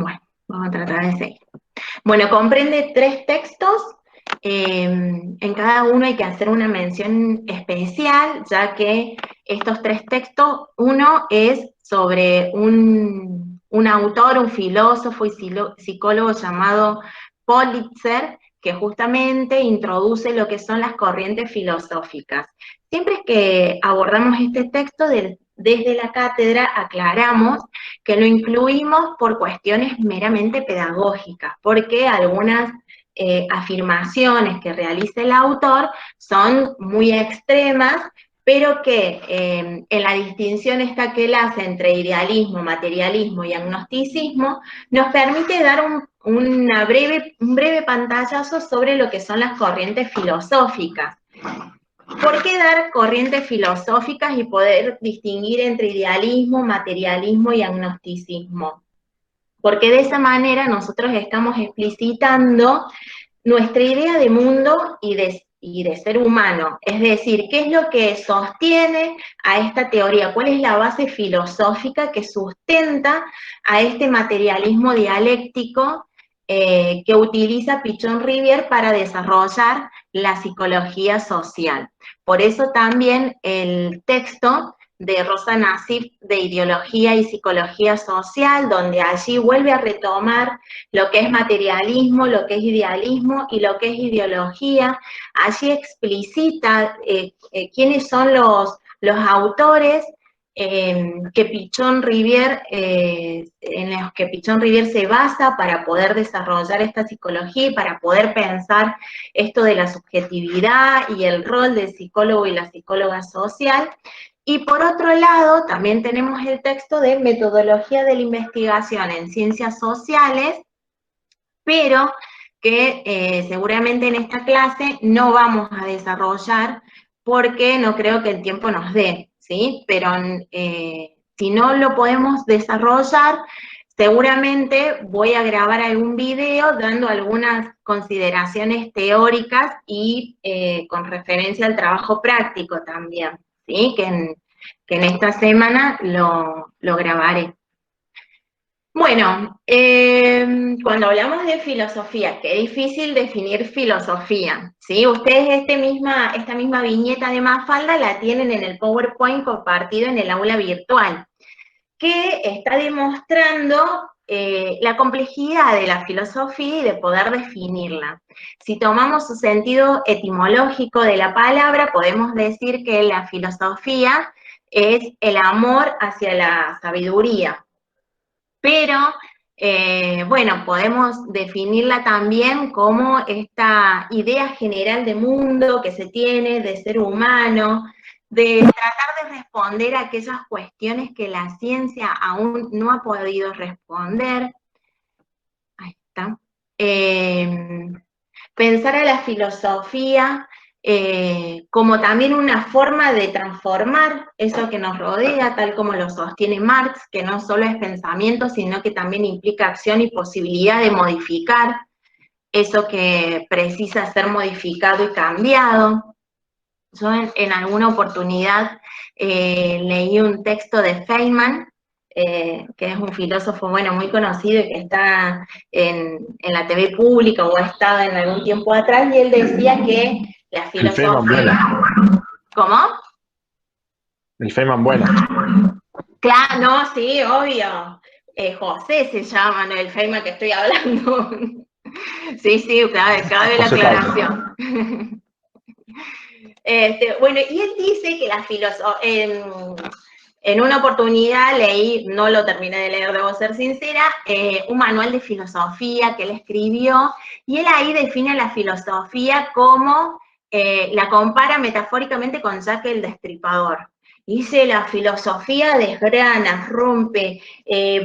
Bueno, vamos a tratar de seguir. Bueno, comprende 3 textos. En cada uno hay que hacer una mención especial, ya que estos 3 textos, uno es sobre un autor, un filósofo y psicólogo llamado Politzer, que justamente introduce lo que son las corrientes filosóficas. Siempre que abordamos este texto desde la cátedra aclaramos que lo incluimos por cuestiones meramente pedagógicas, porque algunas afirmaciones que realiza el autor son muy extremas, pero que en la distinción esta que él hace entre idealismo, materialismo y agnosticismo, nos permite dar un breve pantallazo sobre lo que son las corrientes filosóficas. ¿Por qué dar corrientes filosóficas y poder distinguir entre idealismo, materialismo y agnosticismo? Porque de esa manera nosotros estamos explicitando nuestra idea de mundo y de ser humano, es decir, qué es lo que sostiene a esta teoría, cuál es la base filosófica que sustenta a este materialismo dialéctico que utiliza Pichon Rivière para desarrollar la psicología social. Por eso también el texto de Rosa Nassif de Ideología y Psicología Social, donde allí vuelve a retomar lo que es materialismo, lo que es idealismo y lo que es ideología. Allí explicita quiénes son los autores que Pichon Rivière, en los que Pichon Rivière se basa para poder desarrollar esta psicología y para poder pensar esto de la subjetividad y el rol del psicólogo y la psicóloga social. Y por otro lado, también tenemos el texto de Metodología de la Investigación en Ciencias Sociales, pero que seguramente en esta clase no vamos a desarrollar porque no creo que el tiempo nos dé, ¿sí? Pero si no lo podemos desarrollar, seguramente voy a grabar algún video dando algunas consideraciones teóricas y con referencia al trabajo práctico también, ¿sí? Que en esta semana lo grabaré. Bueno, cuando hablamos de filosofía, qué difícil definir filosofía, ¿sí? Ustedes esta misma viñeta de Mafalda la tienen en el PowerPoint compartido en el aula virtual, que está demostrando la complejidad de la filosofía y de poder definirla. Si tomamos su sentido etimológico de la palabra, podemos decir que la filosofía es el amor hacia la sabiduría. Pero, bueno, podemos definirla también como esta idea general de mundo que se tiene, de ser humano, de tratar de responder a aquellas cuestiones que la ciencia aún no ha podido responder. Ahí está. Pensar a la filosofía como también una forma de transformar eso que nos rodea, tal como lo sostiene Marx, que no solo es pensamiento, sino que también implica acción y posibilidad de modificar eso que precisa ser modificado y cambiado. Yo en alguna oportunidad leí un texto de Feynman, que es un filósofo, bueno, muy conocido y que está en la TV pública o ha estado en algún tiempo atrás, y él decía que la El Feynman filosofía... bueno, ¿Cómo? el Feynman bueno. Claro, no, sí, obvio. José se llama, no el Feynman que estoy hablando. Sí, sí, cabe la José Pablo. aclaración. Bueno, y él dice que la filosofía, en una oportunidad leí, no lo terminé de leer, debo ser sincera, un manual de filosofía que él escribió, y él ahí define la filosofía como, la compara metafóricamente con Jack el Destripador. Dice, la filosofía desgrana, rompe,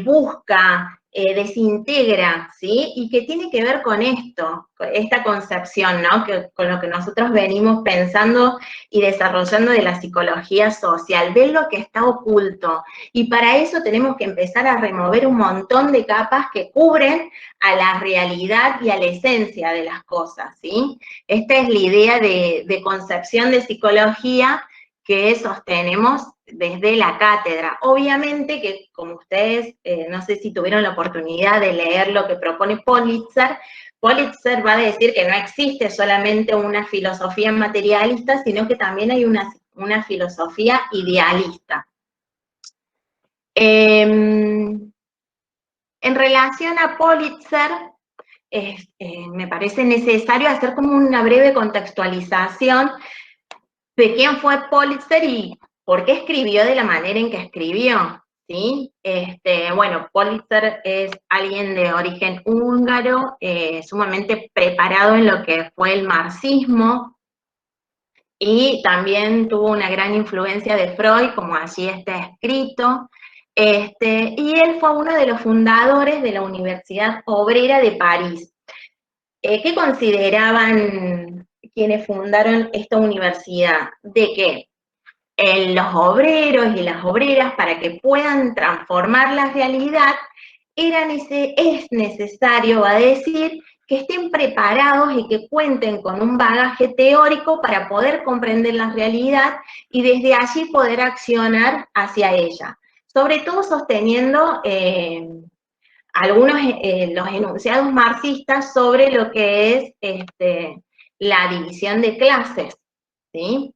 busca, desintegra, ¿sí? Y que tiene que ver con esto, con esta concepción, ¿no? Con lo que nosotros venimos pensando y desarrollando de la psicología social, ver lo que está oculto. Y para eso tenemos que empezar a remover un montón de capas que cubren a la realidad y a la esencia de las cosas, ¿sí? Esta es la idea de concepción de psicología que sostenemos desde la cátedra. Obviamente que, como ustedes, no sé si tuvieron la oportunidad de leer lo que propone Politzer, Politzer va a decir que no existe solamente una filosofía materialista, sino que también hay una filosofía idealista. En relación a Politzer, me parece necesario hacer como una breve contextualización de quién fue Politzer y por qué escribió de la manera en que escribió, ¿sí? Bueno, Politzer es alguien de origen húngaro, sumamente preparado en lo que fue el marxismo, y también tuvo una gran influencia de Freud, como allí está escrito, y él fue uno de los fundadores de la Universidad Obrera de París. ¿Qué consideraban quienes fundaron esta universidad? De que los obreros y las obreras, para que puedan transformar la realidad, es necesario, va a decir, que estén preparados y que cuenten con un bagaje teórico para poder comprender la realidad y desde allí poder accionar hacia ella. Sobre todo sosteniendo algunos los enunciados marxistas sobre lo que es la división de clases, ¿sí?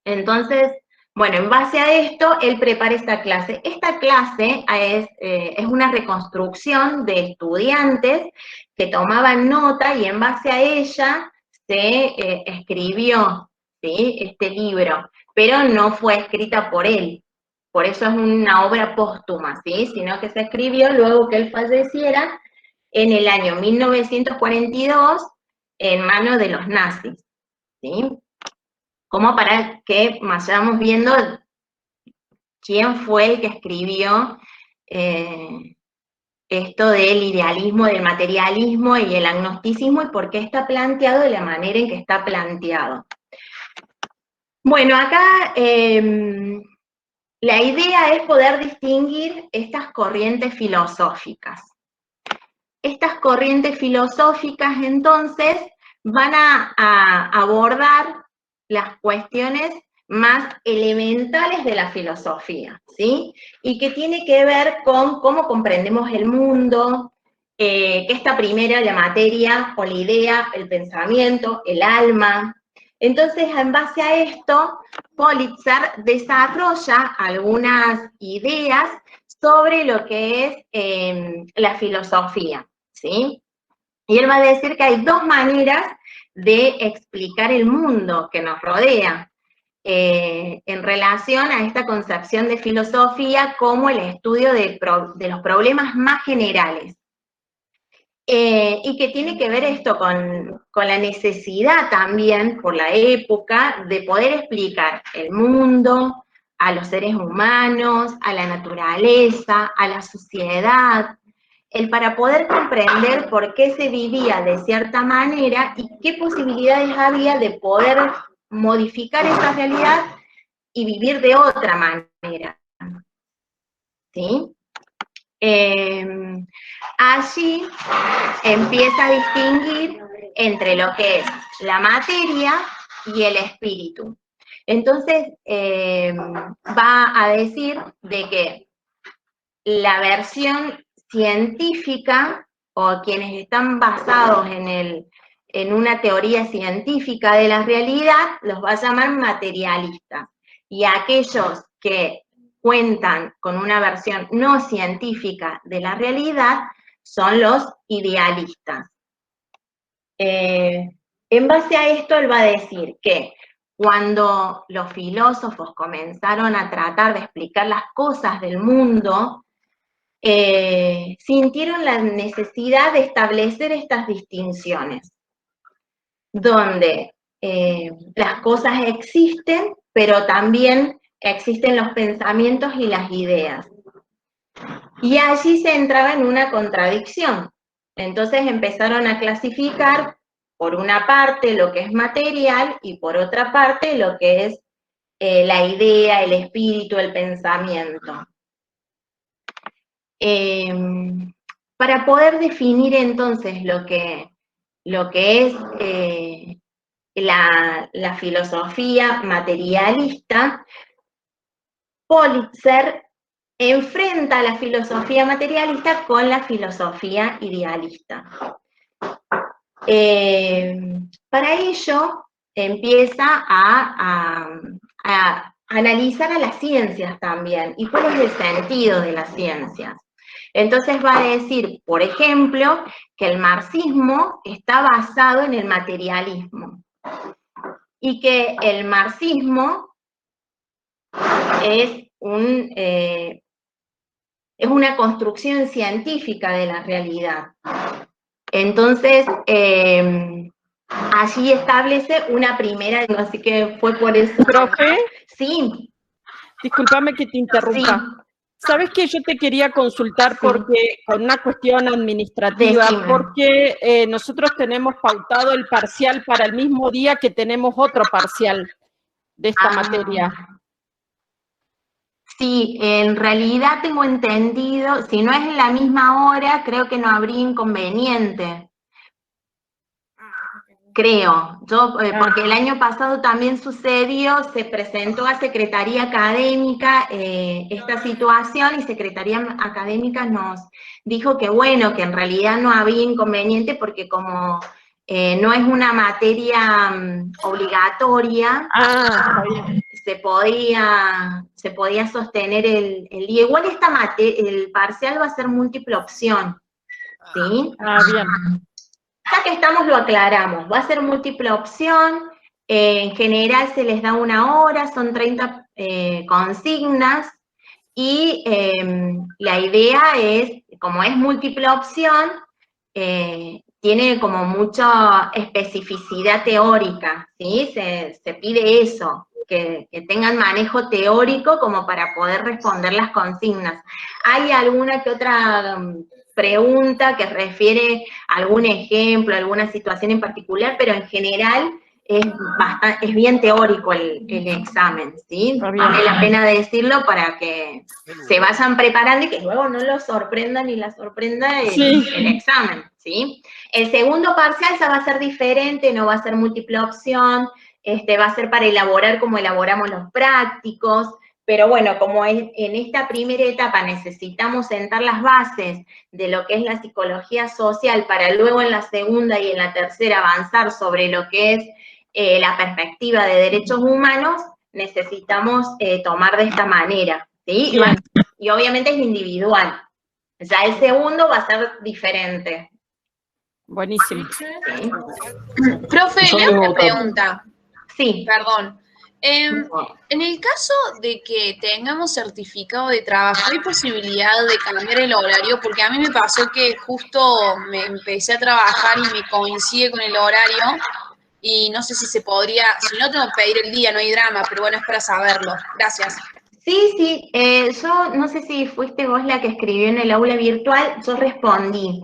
Entonces, bueno, en base a esto, él prepara esta clase. Esta clase es una reconstrucción de estudiantes que tomaban nota y en base a ella se escribió, ¿sí?, este libro, pero no fue escrita por él. Por eso es una obra póstuma, ¿sí?, sino que se escribió luego que él falleciera en el año 1942 en manos de los nazis, ¿sí? Como para que vayamos viendo quién fue el que escribió esto del idealismo, del materialismo y el agnosticismo y por qué está planteado de la manera en que está planteado. Bueno, acá la idea es poder distinguir estas corrientes filosóficas. Estas corrientes filosóficas, entonces, van a abordar las cuestiones más elementales de la filosofía, ¿sí? Y que tiene que ver con cómo comprendemos el mundo, que esta primera, la materia o la idea, el pensamiento, el alma. Entonces, en base a esto, Politzer desarrolla algunas ideas sobre lo que es la filosofía, ¿sí? Y él va a decir que hay dos maneras de explicar el mundo que nos rodea en relación a esta concepción de filosofía como el estudio de los problemas más generales. Y que tiene que ver esto con la necesidad también, por la época, de poder explicar el mundo, a los seres humanos, a la naturaleza, a la sociedad, para poder comprender por qué se vivía de cierta manera y qué posibilidades había de poder modificar esa realidad y vivir de otra manera, ¿sí? Allí empieza a distinguir entre lo que es la materia y el espíritu. Entonces, va a decir de que la versión científica, o quienes están basados en una teoría científica de la realidad, los va a llamar materialistas. Y aquellos que cuentan con una versión no científica de la realidad son los idealistas. En base a esto, él va a decir que cuando los filósofos comenzaron a tratar de explicar las cosas del mundo, sintieron la necesidad de establecer estas distinciones, donde las cosas existen, pero también existen los pensamientos y las ideas. Y allí se entraba en una contradicción. Entonces empezaron a clasificar, por una parte, lo que es material y por otra parte, lo que es la idea, el espíritu, el pensamiento. Para poder definir entonces lo que es la filosofía materialista, Pulitzer enfrenta la filosofía materialista con la filosofía idealista. Para ello empieza a analizar a las ciencias también, y cuál es el sentido de las ciencias. Entonces va a decir, por ejemplo, que el marxismo está basado en el materialismo, y que el marxismo es una construcción científica de la realidad. Entonces, allí establece una primera, así que fue por eso. ¿Profe? Sí. Discúlpame que te interrumpa. Sí. ¿Sabes qué? Yo te quería consultar porque, con una cuestión administrativa, Decime. porque nosotros tenemos pautado el parcial para el mismo día que tenemos otro parcial de esta materia. Sí, en realidad tengo entendido, si no es en la misma hora, creo que no habría inconveniente. Creo, porque el año pasado también sucedió, se presentó a Secretaría Académica esta situación, y Secretaría Académica nos dijo que bueno, que en realidad no había inconveniente porque como no es una materia obligatoria, se podía sostener el día. Igual el parcial va a ser múltiple opción, ¿sí? Bien. Ya que estamos, lo aclaramos, va a ser múltiple opción, en general se les da 1 hora, son 30 consignas, y la idea es, como es múltiple opción, tiene como mucha especificidad teórica, ¿sí? Se pide eso, que tengan manejo teórico como para poder responder las consignas. Hay alguna que otra pregunta que refiere a algún ejemplo, alguna situación en particular, pero en general es bien teórico el examen, ¿sí? Vale la pena decirlo para que se vayan preparando y que luego no los sorprenda ni la sorprenda el examen, ¿sí? El segundo parcial ya va a ser diferente, no va a ser múltiple opción, va a ser para elaborar como elaboramos los prácticos, pero bueno, como en esta primera etapa necesitamos sentar las bases de lo que es la psicología social para luego en la segunda y en la tercera avanzar sobre lo que es la perspectiva de derechos humanos, necesitamos tomar de esta manera, ¿sí? Y obviamente es individual. Ya el segundo va a ser diferente. Buenísimo. ¿Sí? Profe, le hago una pregunta. Sí. Perdón. En el caso de que tengamos certificado de trabajo, ¿hay posibilidad de cambiar el horario? Porque a mí me pasó que justo me empecé a trabajar y me coincide con el horario, y no sé si se podría, si no tengo que pedir el día, no hay drama, pero bueno, es para saberlo. Gracias. Sí, yo no sé si fuiste vos la que escribió en el aula virtual, yo respondí.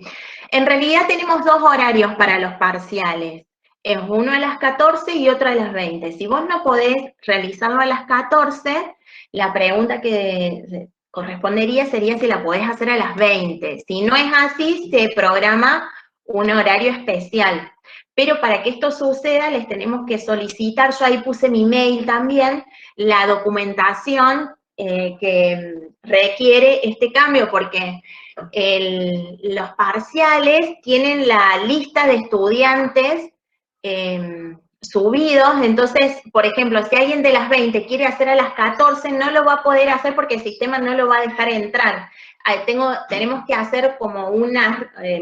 En realidad tenemos 2 horarios para los parciales. Es uno a las 14 y otro a las 20. Si vos no podés realizarlo a las 14, la pregunta que correspondería sería si la podés hacer a las 20. Si no es así, se programa un horario especial. Pero para que esto suceda, les tenemos que solicitar, yo ahí puse mi mail también, la documentación que requiere este cambio, porque los parciales tienen la lista de estudiantes subidos, entonces, por ejemplo, si alguien de las 20 quiere hacer a las 14, no lo va a poder hacer porque el sistema no lo va a dejar entrar. Tenemos que hacer como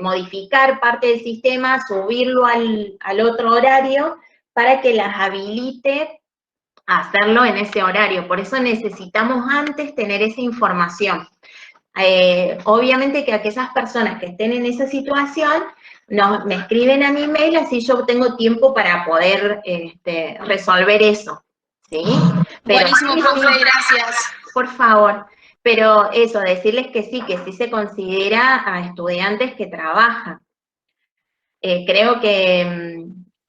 modificar parte del sistema, subirlo al otro horario para que las habilite a hacerlo en ese horario. Por eso necesitamos antes tener esa información. Obviamente que aquellas personas que estén en esa situación me escriben a mi mail, así yo tengo tiempo para poder resolver eso, ¿sí? Pero, buenísimo, profe, gracias. Por favor. Pero eso, decirles que sí se considera a estudiantes que trabajan. Creo que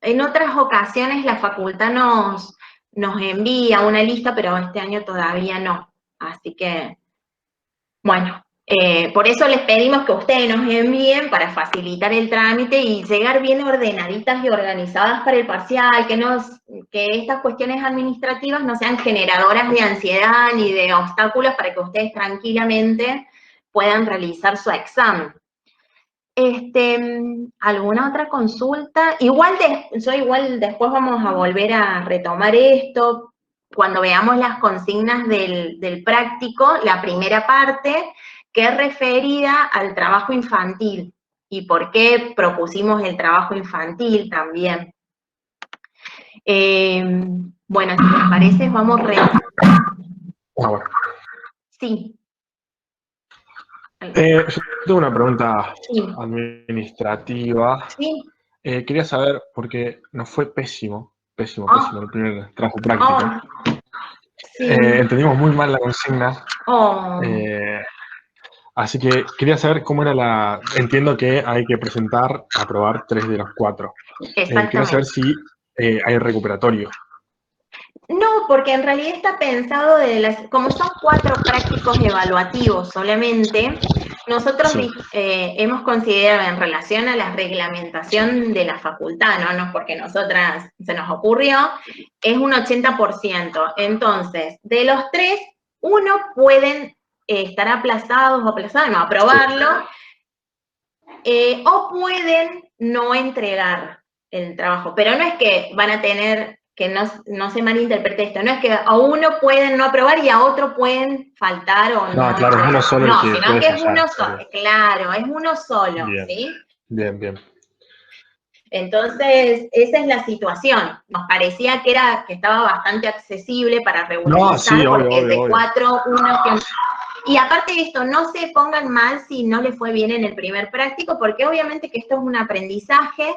en otras ocasiones la facultad nos envía una lista, pero este año todavía no. Así que, bueno, Por eso les pedimos que ustedes nos envíen para facilitar el trámite y llegar bien ordenaditas y organizadas para el parcial, que estas cuestiones administrativas no sean generadoras de ansiedad ni de obstáculos para que ustedes tranquilamente puedan realizar su examen. ¿Alguna otra consulta? Igual después vamos a volver a retomar esto cuando veamos las consignas del práctico, la primera parte, que es referida al trabajo infantil y por qué propusimos el trabajo infantil también. Bueno, si les parece, vamos Bueno. Sí. Yo tengo una pregunta administrativa. Sí. Quería saber, porque nos fue pésimo el primer trabajo práctico. Sí. Entendimos muy mal la consigna. Así que quería saber cómo era Entiendo que hay que aprobar 3 de los 4. Quería saber si hay recuperatorio. No, porque en realidad está pensado como son 4 prácticos evaluativos solamente, nosotros hemos considerado en relación a la reglamentación de la facultad, no porque nosotras se nos ocurrió, es un 80%. Entonces, de los 3, 1 pueden estar aplazados o no aprobarlo, o pueden no entregar el trabajo, pero no es que van a tener, que no se malinterprete esto, no es que a uno pueden no aprobar y a otro pueden faltar o no. No, claro, es uno solo. No, sino que es uno solo, claro, es uno solo, bien. ¿sí? Bien. Entonces, esa es la situación. Nos parecía que estaba bastante accesible para regularizar, porque de 4, 1 que... Y aparte de esto, no se pongan mal si no les fue bien en el primer práctico, porque obviamente que esto es un aprendizaje.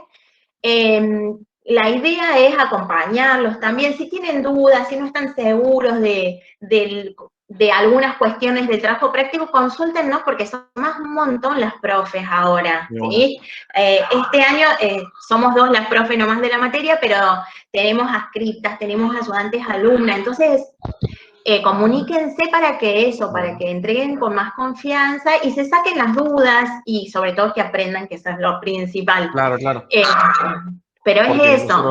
La idea es acompañarlos también. Si tienen dudas, si no están seguros de algunas cuestiones del trabajo práctico, consúltennos porque somos un montón las profes ahora, ¿sí? Este año somos 2 las profes nomás de la materia, pero tenemos adscriptas, tenemos ayudantes alumnas, entonces comuníquense para que entreguen con más confianza y se saquen las dudas y sobre todo que aprendan, que eso es lo principal. Claro. Pero porque es eso.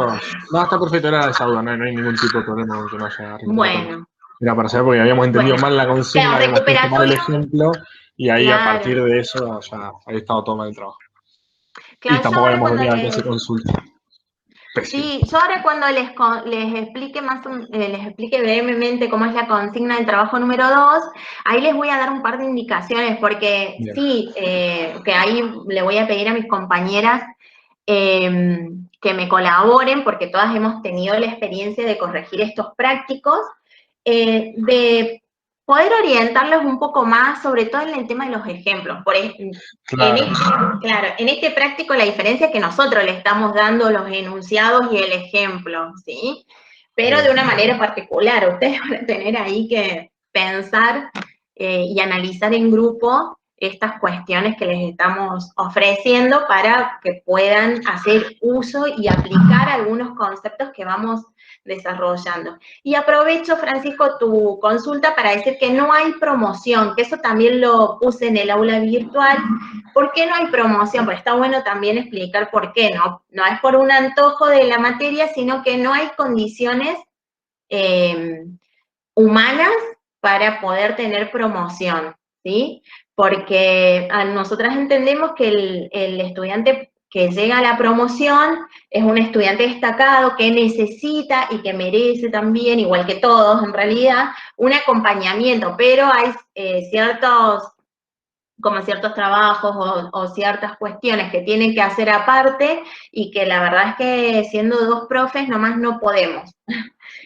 No, está perfecto, era esa duda, no hay ningún tipo de problema con que no haya recuperatorio. Bueno. Era para saber porque habíamos entendido mal la consigna, habíamos puesto mal el ejemplo, y ahí a partir de eso ya había estado todo mal el trabajo. Claro, y tampoco habíamos venido a que se consulte. Pésimo. Sí, yo ahora cuando les explique brevemente cómo es la consigna del trabajo número 2, ahí les voy a dar un par de indicaciones, porque bien. Sí, que ahí le voy a pedir a mis compañeras que me colaboren, porque todas hemos tenido la experiencia de corregir estos prácticos, de poder orientarlos un poco más, sobre todo en el tema de los ejemplos. En este práctico la diferencia es que nosotros le estamos dando los enunciados y el ejemplo, ¿sí? Pero de una manera particular. Ustedes van a tener ahí que pensar y analizar en grupo estas cuestiones que les estamos ofreciendo para que puedan hacer uso y aplicar algunos conceptos que vamos desarrollando. Y aprovecho, Francisco, tu consulta para decir que no hay promoción, que eso también lo puse en el aula virtual. ¿Por qué no hay promoción? Pues está bueno también explicar por qué, ¿no? No es por un antojo de la materia, sino que no hay condiciones humanas para poder tener promoción, ¿sí? Porque nosotras entendemos que el estudiante que llega a la promoción es un estudiante destacado que necesita y que merece también, igual que todos en realidad, un acompañamiento, pero hay ciertos trabajos o ciertas cuestiones que tienen que hacer aparte y que la verdad es que siendo 2 profes nomás no podemos.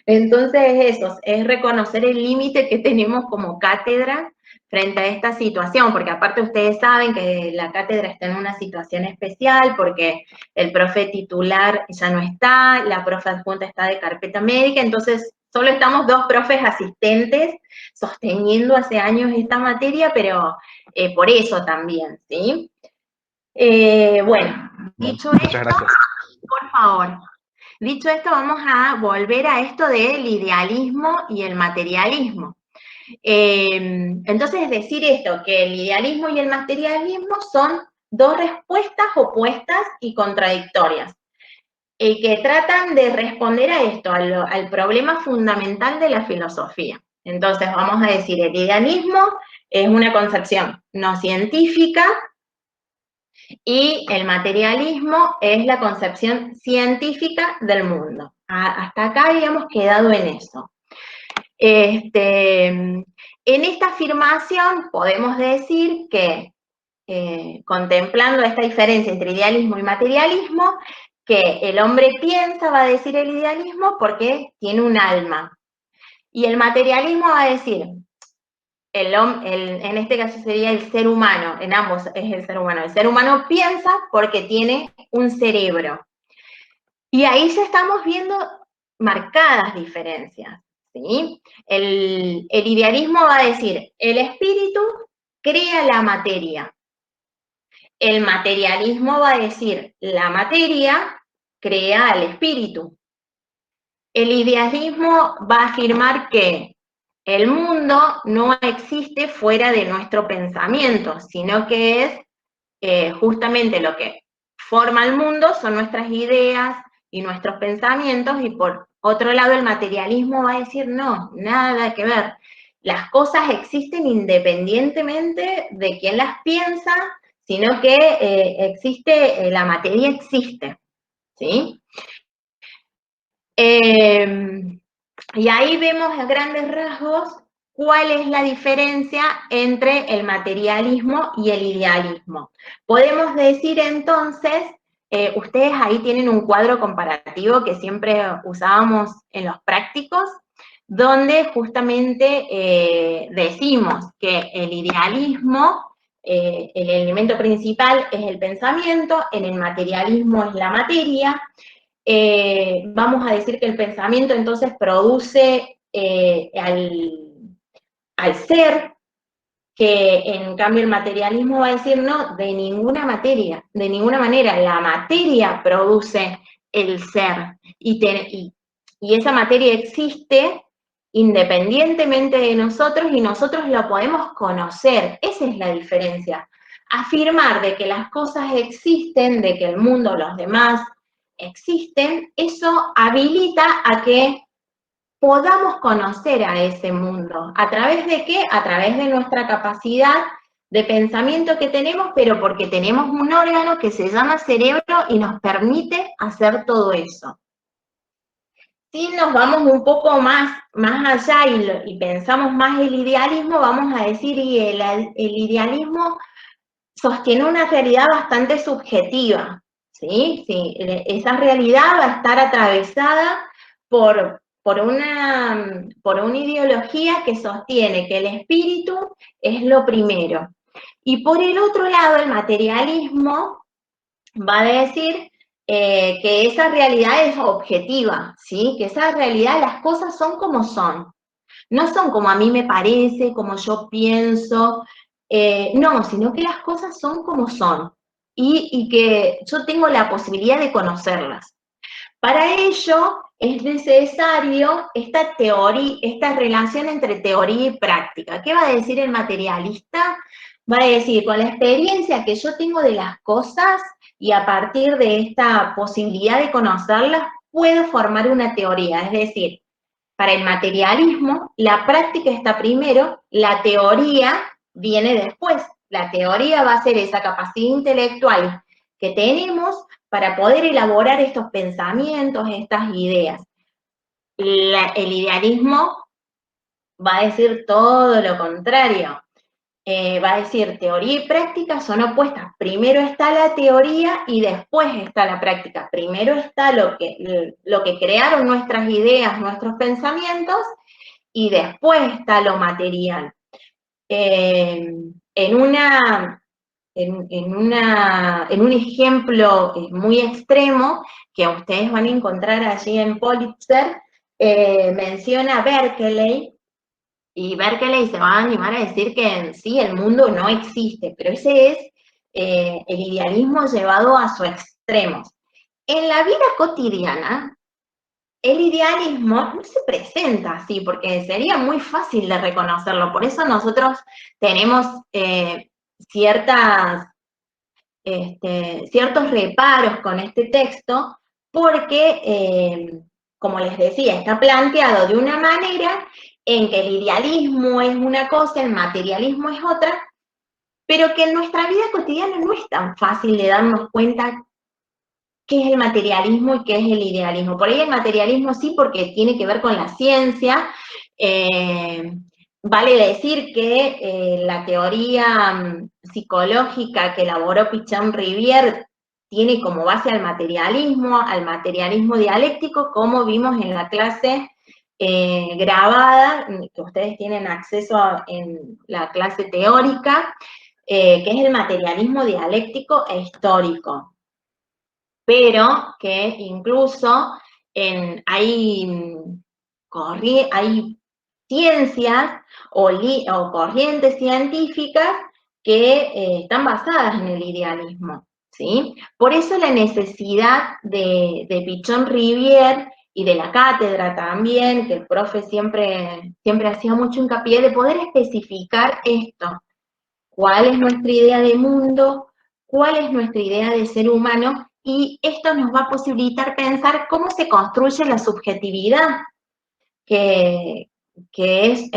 Entonces eso, es reconocer el límite que tenemos como cátedra frente a esta situación, porque aparte ustedes saben que la cátedra está en una situación especial, porque el profe titular ya no está, la profe adjunta está de carpeta médica, entonces solo estamos 2 profes asistentes sosteniendo hace años esta materia, pero por eso también, ¿sí? Bueno, dicho esto, por favor. Dicho esto, vamos a volver a esto del idealismo y el materialismo. Entonces, decir esto, que el idealismo y el materialismo son dos respuestas opuestas y contradictorias, que tratan de responder a esto, al problema fundamental de la filosofía. Entonces, vamos a decir, el idealismo es una concepción no científica y el materialismo es la concepción científica del mundo. Hasta acá habíamos quedado en eso. En esta afirmación podemos decir que, contemplando esta diferencia entre idealismo y materialismo, que el hombre piensa, va a decir el idealismo, porque tiene un alma. Y el materialismo va a decir, en este caso sería el ser humano, en ambos es el ser humano. El ser humano piensa porque tiene un cerebro. Y ahí ya estamos viendo marcadas diferencias, ¿sí? El idealismo va a decir, el espíritu crea la materia. El materialismo va a decir, la materia crea al espíritu. El idealismo va a afirmar que el mundo no existe fuera de nuestro pensamiento, sino que es justamente lo que forma el mundo, son nuestras ideas y nuestros pensamientos, y por otro lado el materialismo va a decir, no, nada que ver. Las cosas existen independientemente de quién las piensa, sino que la materia existe, ¿sí? Y ahí vemos a grandes rasgos cuál es la diferencia entre el materialismo y el idealismo. Podemos decir entonces, ustedes ahí tienen un cuadro comparativo que siempre usábamos en los prácticos, donde justamente decimos que el idealismo, el elemento principal es el pensamiento, en el materialismo es la materia. Vamos a decir que el pensamiento entonces produce al ser, que en cambio el materialismo va a decir no, de ninguna manera, la materia produce el ser, y esa materia existe independientemente de nosotros, y nosotros lo podemos conocer. Esa es la diferencia. Afirmar de que las cosas existen, de que el mundo, los demás existen, eso habilita a que podamos conocer a ese mundo. ¿A través de qué? A través de nuestra capacidad de pensamiento que tenemos, pero porque tenemos un órgano que se llama cerebro y nos permite hacer todo eso. Si nos vamos un poco más allá y pensamos más el idealismo, vamos a decir, y el idealismo sostiene una realidad bastante subjetiva, ¿sí? Sí, esa realidad va a estar atravesada por una ideología que sostiene que el espíritu es lo primero. Y por el otro lado, el materialismo va a decir que esa realidad es objetiva, ¿sí? Que esa realidad, las cosas son como son. No son como a mí me parece, como yo pienso, no, sino que las cosas son como son y que yo tengo la posibilidad de conocerlas. Para ello es necesario esta relación entre teoría y práctica. ¿Qué va a decir el materialista? Va a decir, con la experiencia que yo tengo de las cosas y a partir de esta posibilidad de conocerlas, puedo formar una teoría. Es decir, para el materialismo, la práctica está primero, la teoría viene después. La teoría va a ser esa capacidad intelectual que tenemos para poder elaborar estos pensamientos, estas ideas. El idealismo va a decir todo lo contrario. Va a decir, teoría y práctica son opuestas. Primero está la teoría y después está la práctica. Primero está lo que crearon nuestras ideas, nuestros pensamientos, y después está lo material. En un ejemplo muy extremo que ustedes van a encontrar allí en Pulitzer, menciona Berkeley, y Berkeley se va a animar a decir que en sí el mundo no existe, pero ese es el idealismo llevado a su extremo. En la vida cotidiana, el idealismo no se presenta así, porque sería muy fácil de reconocerlo. Por eso nosotros tenemos ciertos reparos con este texto, porque, como les decía, está planteado de una manera en que el idealismo es una cosa, el materialismo es otra, pero que en nuestra vida cotidiana no es tan fácil de darnos cuenta qué es el materialismo y qué es el idealismo. Por ahí el materialismo sí, porque tiene que ver con la ciencia. Vale decir que la teoría psicológica que elaboró Pichon-Rivière tiene como base al materialismo dialéctico, como vimos en la clase grabada, que ustedes tienen acceso en la clase teórica, que es el materialismo dialéctico e histórico. Pero que incluso hay ciencias o corrientes científicas que están basadas en el idealismo, ¿sí? Por eso la necesidad de Pichon-Rivière y de la cátedra también, que el profe siempre hacía mucho hincapié, de poder especificar esto. ¿Cuál es nuestra idea de mundo? ¿Cuál es nuestra idea de ser humano? Y esto nos va a posibilitar pensar cómo se construye la subjetividad, que es,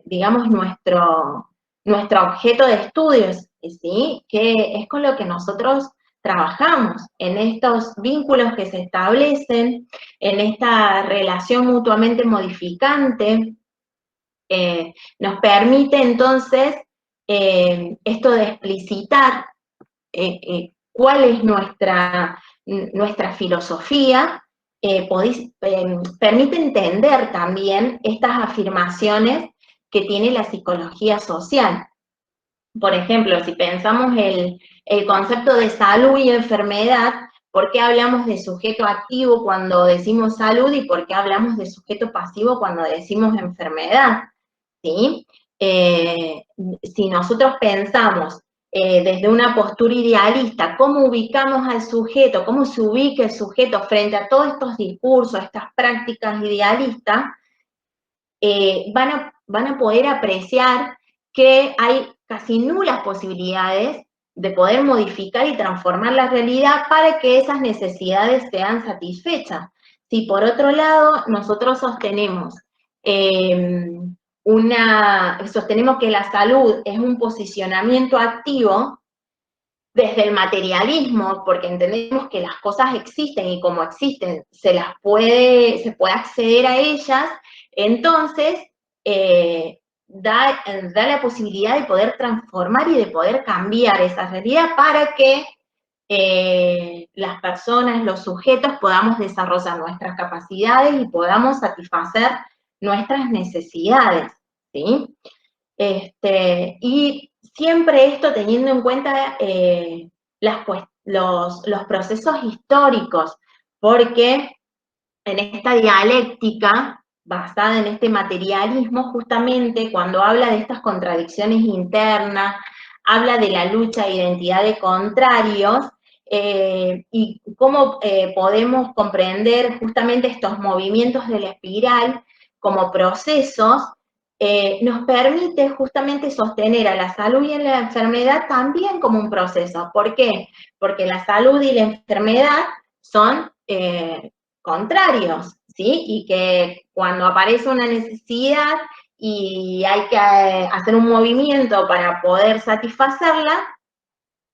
digamos, nuestro objeto de estudios, ¿sí? Que es con lo que nosotros trabajamos, en estos vínculos que se establecen, en esta relación mutuamente modificante. Nos permite entonces esto de explicitar cuál es nuestra filosofía, permite entender también estas afirmaciones que tiene la psicología social. Por ejemplo, si pensamos el concepto de salud y enfermedad, ¿por qué hablamos de sujeto activo cuando decimos salud y por qué hablamos de sujeto pasivo cuando decimos enfermedad? ¿Sí? Si nosotros pensamos desde una postura idealista, cómo ubicamos al sujeto, cómo se ubica el sujeto frente a todos estos discursos, estas prácticas idealistas, van a poder apreciar que hay casi nulas posibilidades de poder modificar y transformar la realidad para que esas necesidades sean satisfechas. Si por otro lado nosotros sostenemos que la salud es un posicionamiento activo desde el materialismo, porque entendemos que las cosas existen y como existen se puede acceder a ellas, entonces da la posibilidad de poder transformar y de poder cambiar esa realidad para que las personas, los sujetos, podamos desarrollar nuestras capacidades y podamos satisfacer nuestras necesidades, ¿sí? Y siempre esto teniendo en cuenta los procesos históricos, porque en esta dialéctica basada en este materialismo, justamente cuando habla de estas contradicciones internas, habla de la lucha de identidad de contrarios, y cómo podemos comprender justamente estos movimientos de la espiral como procesos, nos permite justamente sostener a la salud y a la enfermedad también como un proceso. ¿Por qué? Porque la salud y la enfermedad son contrarios, ¿sí? Y que cuando aparece una necesidad y hay que hacer un movimiento para poder satisfacerla,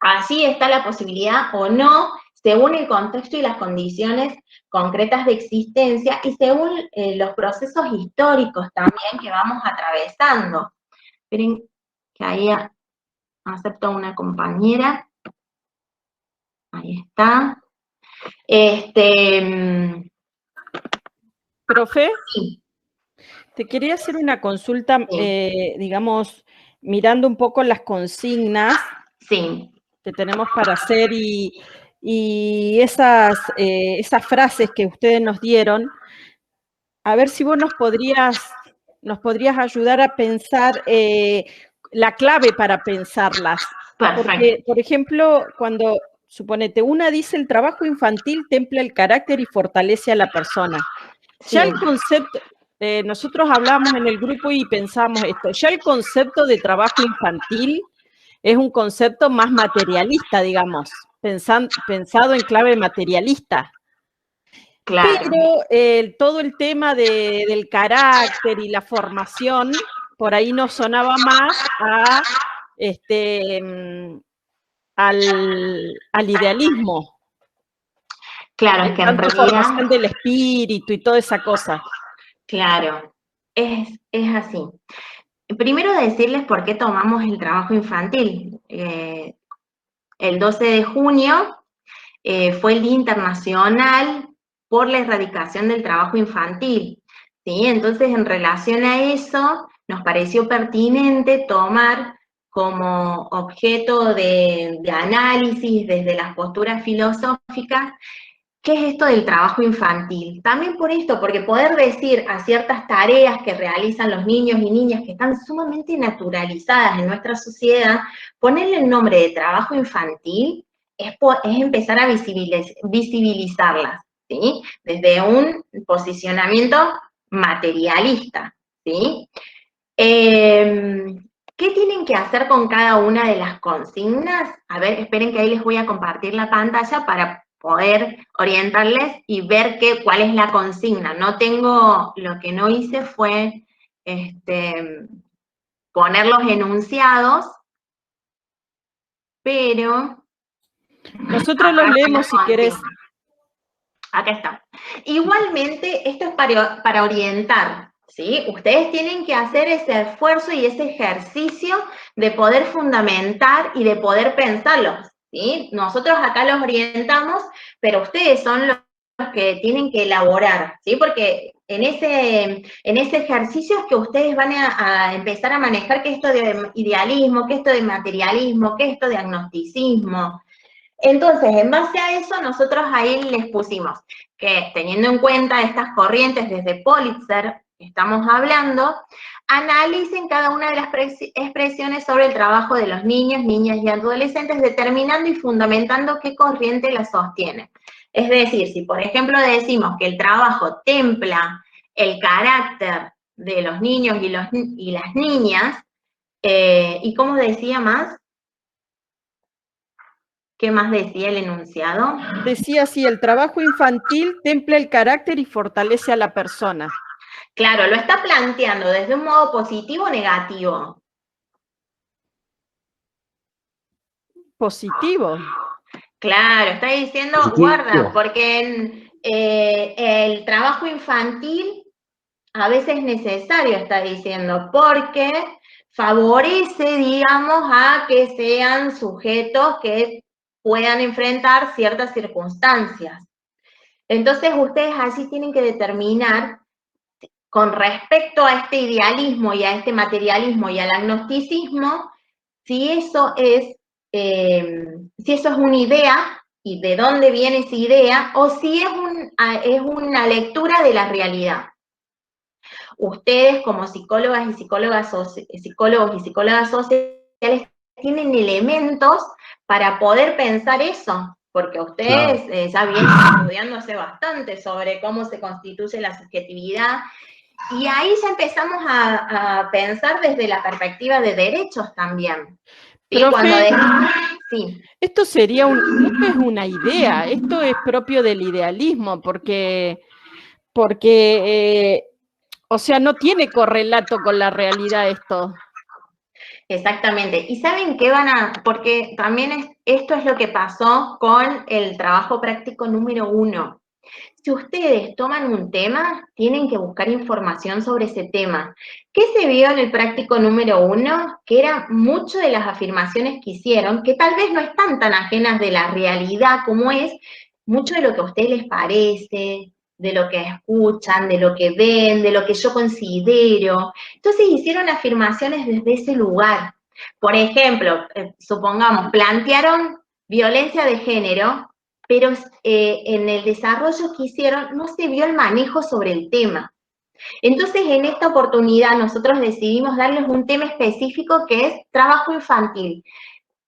allí está la posibilidad o no, según el contexto y las condiciones concretas de existencia y según los procesos históricos también que vamos atravesando. Esperen que ahí acepto a una compañera. Ahí está. Profe, Sí. te quería hacer una consulta, digamos, mirando un poco las consignas que tenemos para hacer y esas frases que ustedes nos dieron, a ver si vos nos podrías ayudar a pensar la clave para pensarlas. Perfecto. Porque, por ejemplo, cuando, suponete, una dice el trabajo infantil templa el carácter y fortalece a la persona. Ya el concepto, nosotros hablamos en el grupo y pensamos esto, ya el concepto de trabajo infantil es un concepto más materialista, digamos, pensado en clave materialista. Claro. Pero todo el tema del carácter y la formación, por ahí nos sonaba más al idealismo. Claro, es que en realidad... formación del espíritu y toda esa cosa. Claro, es así. Primero decirles por qué tomamos el trabajo infantil. El 12 de junio fue el Día Internacional por la Erradicación del Trabajo Infantil, ¿sí? Entonces, en relación a eso, nos pareció pertinente tomar como objeto de análisis desde las posturas filosóficas ¿qué es esto del trabajo infantil? También por esto, porque poder decir a ciertas tareas que realizan los niños y niñas que están sumamente naturalizadas en nuestra sociedad, ponerle el nombre de trabajo infantil es empezar a visibilizarlas, ¿sí? Desde un posicionamiento materialista, ¿sí? ¿Qué tienen que hacer con cada una de las consignas? A ver, esperen que ahí les voy a compartir la pantalla para poder orientarles y ver cuál es la consigna. No tengo, lo que no hice fue poner los enunciados, pero... Nosotros los leemos si querés. Acá está. Igualmente, esto es para orientar, ¿sí? Ustedes tienen que hacer ese esfuerzo y ese ejercicio de poder fundamentar y de poder pensarlos, ¿sí? Nosotros acá los orientamos, pero ustedes son los que tienen que elaborar, ¿sí? Porque en ese ejercicio es que ustedes van a empezar a manejar qué es esto de idealismo, qué es esto de materialismo, qué es esto de agnosticismo. Entonces, en base a eso, nosotros ahí les pusimos que, teniendo en cuenta estas corrientes desde Pulitzer, estamos hablando, analicen cada una de las expresiones sobre el trabajo de los niños, niñas y adolescentes, determinando y fundamentando qué corriente la sostiene. Es decir, si por ejemplo decimos que el trabajo templa el carácter de los niños y las niñas, ¿y cómo decía más? ¿Qué más decía el enunciado? Decía así, el trabajo infantil templa el carácter y fortalece a la persona. Claro, lo está planteando desde un modo positivo o negativo. Positivo. Claro, está diciendo, positivo. Guarda, porque el trabajo infantil a veces es necesario, está diciendo, porque favorece, digamos, a que sean sujetos que puedan enfrentar ciertas circunstancias. Entonces, ustedes así tienen que determinar, con respecto a este idealismo y a este materialismo y al agnosticismo, si eso es una idea y de dónde viene esa idea, o si es una lectura de la realidad. Ustedes, como psicólogas y psicólogos y psicólogas sociales, tienen elementos para poder pensar eso, porque ustedes ya vienen estudiando hace bastante sobre cómo se constituye la subjetividad, y ahí ya empezamos a pensar desde la perspectiva de derechos también. ¿Sí? Profe, sí. Esto sería esto es una idea, esto es propio del idealismo, porque o sea, no tiene correlato con la realidad esto. Exactamente. ¿Y saben qué porque también esto es lo que pasó con el trabajo práctico número 1. Si ustedes toman un tema, tienen que buscar información sobre ese tema. ¿Qué se vio en el práctico número 1? Que era mucho de las afirmaciones que hicieron, que tal vez no están tan ajenas de la realidad como es, mucho de lo que a ustedes les parece, de lo que escuchan, de lo que ven, de lo que yo considero. Entonces hicieron afirmaciones desde ese lugar. Por ejemplo, supongamos, plantearon violencia de género, pero en el desarrollo que hicieron no se vio el manejo sobre el tema. Entonces, en esta oportunidad nosotros decidimos darles un tema específico que es trabajo infantil.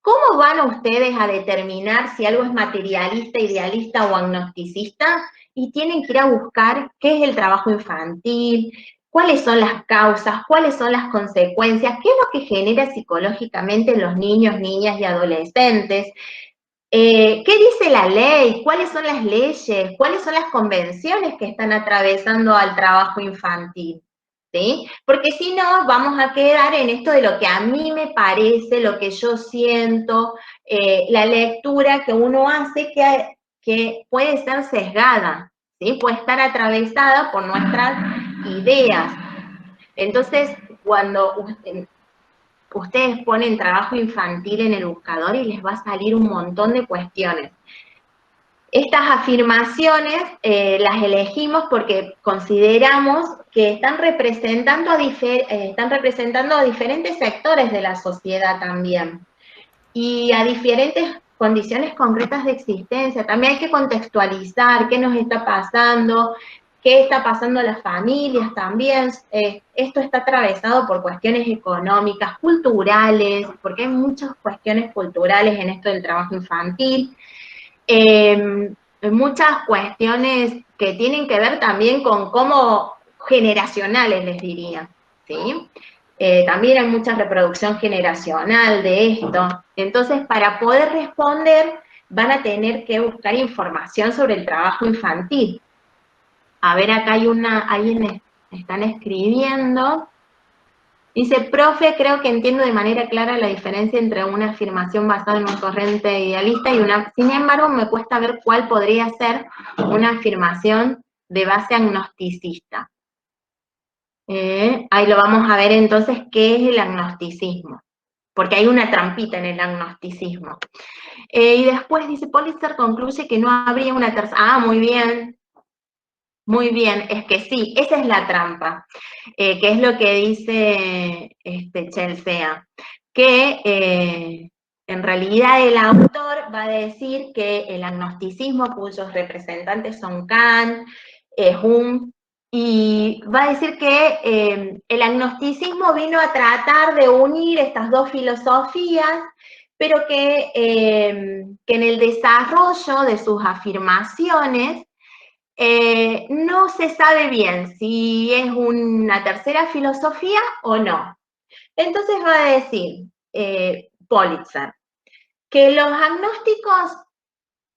¿Cómo van ustedes a determinar si algo es materialista, idealista o agnosticista? Y tienen que ir a buscar qué es el trabajo infantil, cuáles son las causas, cuáles son las consecuencias, qué es lo que genera psicológicamente en los niños, niñas y adolescentes. ¿Qué dice la ley? ¿Cuáles son las leyes? ¿Cuáles son las convenciones que están atravesando al trabajo infantil? ¿Sí? Porque si no, vamos a quedar en esto de lo que a mí me parece, lo que yo siento, la lectura que uno hace que puede ser sesgada, ¿sí? Puede estar atravesada por nuestras ideas. Entonces, cuando ustedes ponen trabajo infantil en el buscador y les va a salir un montón de cuestiones. Estas afirmaciones las elegimos porque consideramos que están representando a diferentes sectores de la sociedad también, y a diferentes condiciones concretas de existencia. También hay que contextualizar qué nos está pasando, qué está pasando a las familias también. Esto está atravesado por cuestiones económicas, culturales, porque hay muchas cuestiones culturales en esto del trabajo infantil. Muchas cuestiones que tienen que ver también con cómo generacionales, les diría, ¿sí? También hay mucha reproducción generacional de esto. Entonces, para poder responder, van a tener que buscar información sobre el trabajo infantil. A ver, acá hay alguien están escribiendo. Dice, profe, creo que entiendo de manera clara la diferencia entre una afirmación basada en un corriente idealista y una... Sin embargo, me cuesta ver cuál podría ser una afirmación de base agnosticista. Ahí lo vamos a ver entonces qué es el agnosticismo, porque hay una trampita en el agnosticismo. Y después dice, Politzer concluye que no habría una tercera... Ah, muy bien, es que sí, esa es la trampa, que es lo que dice Chelsea, que en realidad el autor va a decir que el agnosticismo, cuyos representantes son Kant, Hume, y va a decir que el agnosticismo vino a tratar de unir estas dos filosofías, pero que en el desarrollo de sus afirmaciones no se sabe bien si es una tercera filosofía o no. Entonces va a decir Politzer que los agnósticos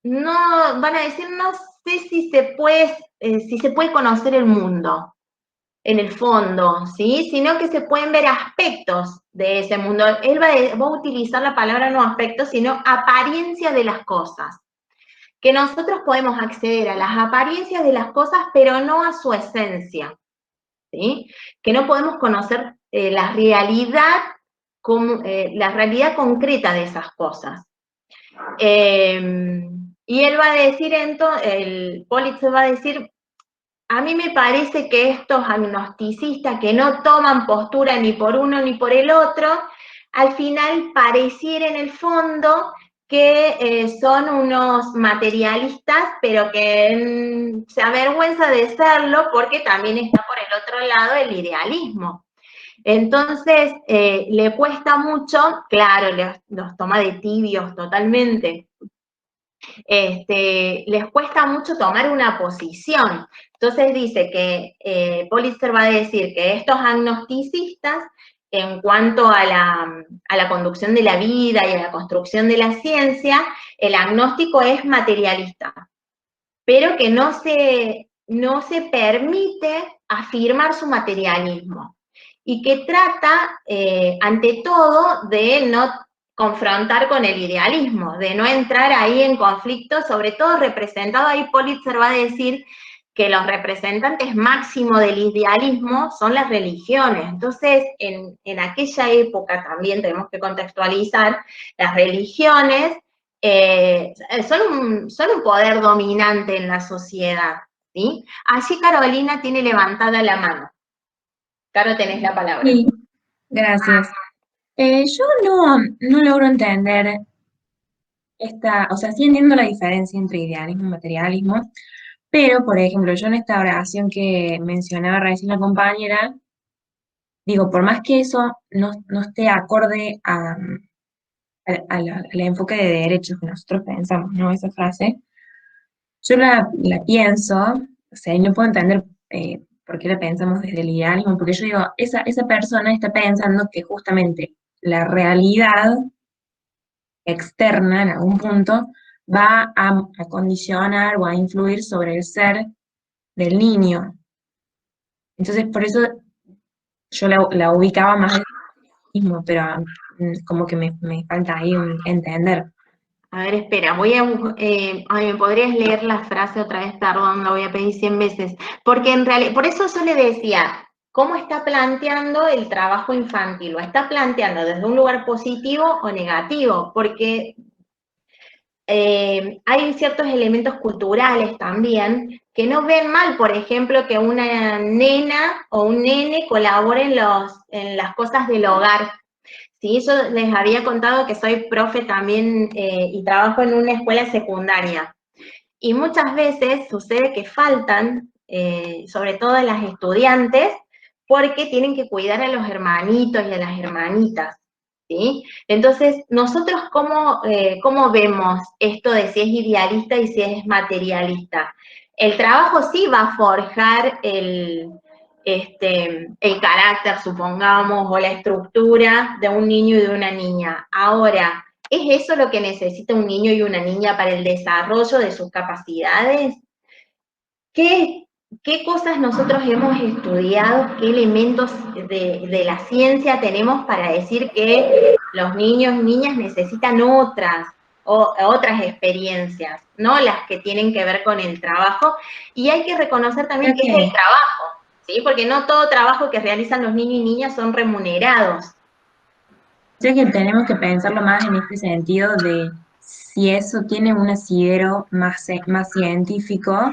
no van a decir, no sé si se puede conocer el mundo en el fondo, ¿sí? Sino que se pueden ver aspectos de ese mundo. Él va a utilizar la palabra no aspectos, sino apariencia de las cosas. Que nosotros podemos acceder a las apariencias de las cosas, pero no a su esencia, ¿sí? Que no podemos conocer la realidad concreta de esas cosas. Y él va a decir, el Politzer va a decir, a mí me parece que estos agnosticistas que no toman postura ni por uno ni por el otro, al final pareciera en el fondo que son unos materialistas, pero que se avergüenza de serlo porque también está por el otro lado el idealismo. Entonces, le cuesta mucho, claro, los toma de tibios totalmente. Les cuesta mucho tomar una posición. Entonces dice que Politzer va a decir que estos agnosticistas, en cuanto a la conducción de la vida y a la construcción de la ciencia, el agnóstico es materialista, pero que no se permite afirmar su materialismo, y que trata, ante todo, de no confrontar con el idealismo, de no entrar ahí en conflicto, sobre todo representado, ahí Politzer va a decir que los representantes máximos del idealismo son las religiones. Entonces, en aquella época también tenemos que contextualizar, las religiones son un poder dominante en la sociedad, ¿sí? Allí Carolina tiene levantada la mano. Caro, tenés la palabra. Sí, gracias. Yo no logro entender o sea, sí entiendo la diferencia entre idealismo y materialismo, pero, por ejemplo, yo en esta oración que mencionaba recién la compañera, digo, por más que eso no esté acorde a al enfoque de derechos que nosotros pensamos, ¿no? Esa frase, yo la pienso, o sea, y no puedo entender por qué la pensamos desde el idealismo, porque yo digo, esa persona está pensando que justamente la realidad externa, en algún punto, va a condicionar o a influir sobre el ser del niño. Entonces, por eso yo la ubicaba más del mismo, pero como que me falta ahí entender. A ver, espera, ¿me podrías leer la frase otra vez? Perdón, lo voy a pedir 100 veces. Porque en realidad, por eso yo le decía, ¿cómo está planteando el trabajo infantil? ¿Lo está planteando desde un lugar positivo o negativo? Porque hay ciertos elementos culturales también que no ven mal, por ejemplo, que una nena o un nene colaboren en las cosas del hogar. Sí, yo les había contado que soy profe también y trabajo en una escuela secundaria. Y muchas veces sucede que faltan, sobre todo las estudiantes, porque tienen que cuidar a los hermanitos y a las hermanitas. ¿Sí? Entonces, nosotros ¿cómo vemos esto de si es idealista y si es materialista? El trabajo sí va a forjar el carácter, supongamos, o la estructura de un niño y de una niña. Ahora, ¿es eso lo que necesita un niño y una niña para el desarrollo de sus capacidades? ¿Qué cosas nosotros hemos estudiado, qué elementos de la ciencia tenemos para decir que los niños y niñas necesitan otras experiencias, no las que tienen que ver con el trabajo? Y hay que reconocer también que es el trabajo, ¿sí? Porque no todo trabajo que realizan los niños y niñas son remunerados. Sé que tenemos que pensarlo más en este sentido de si eso tiene un asidero más científico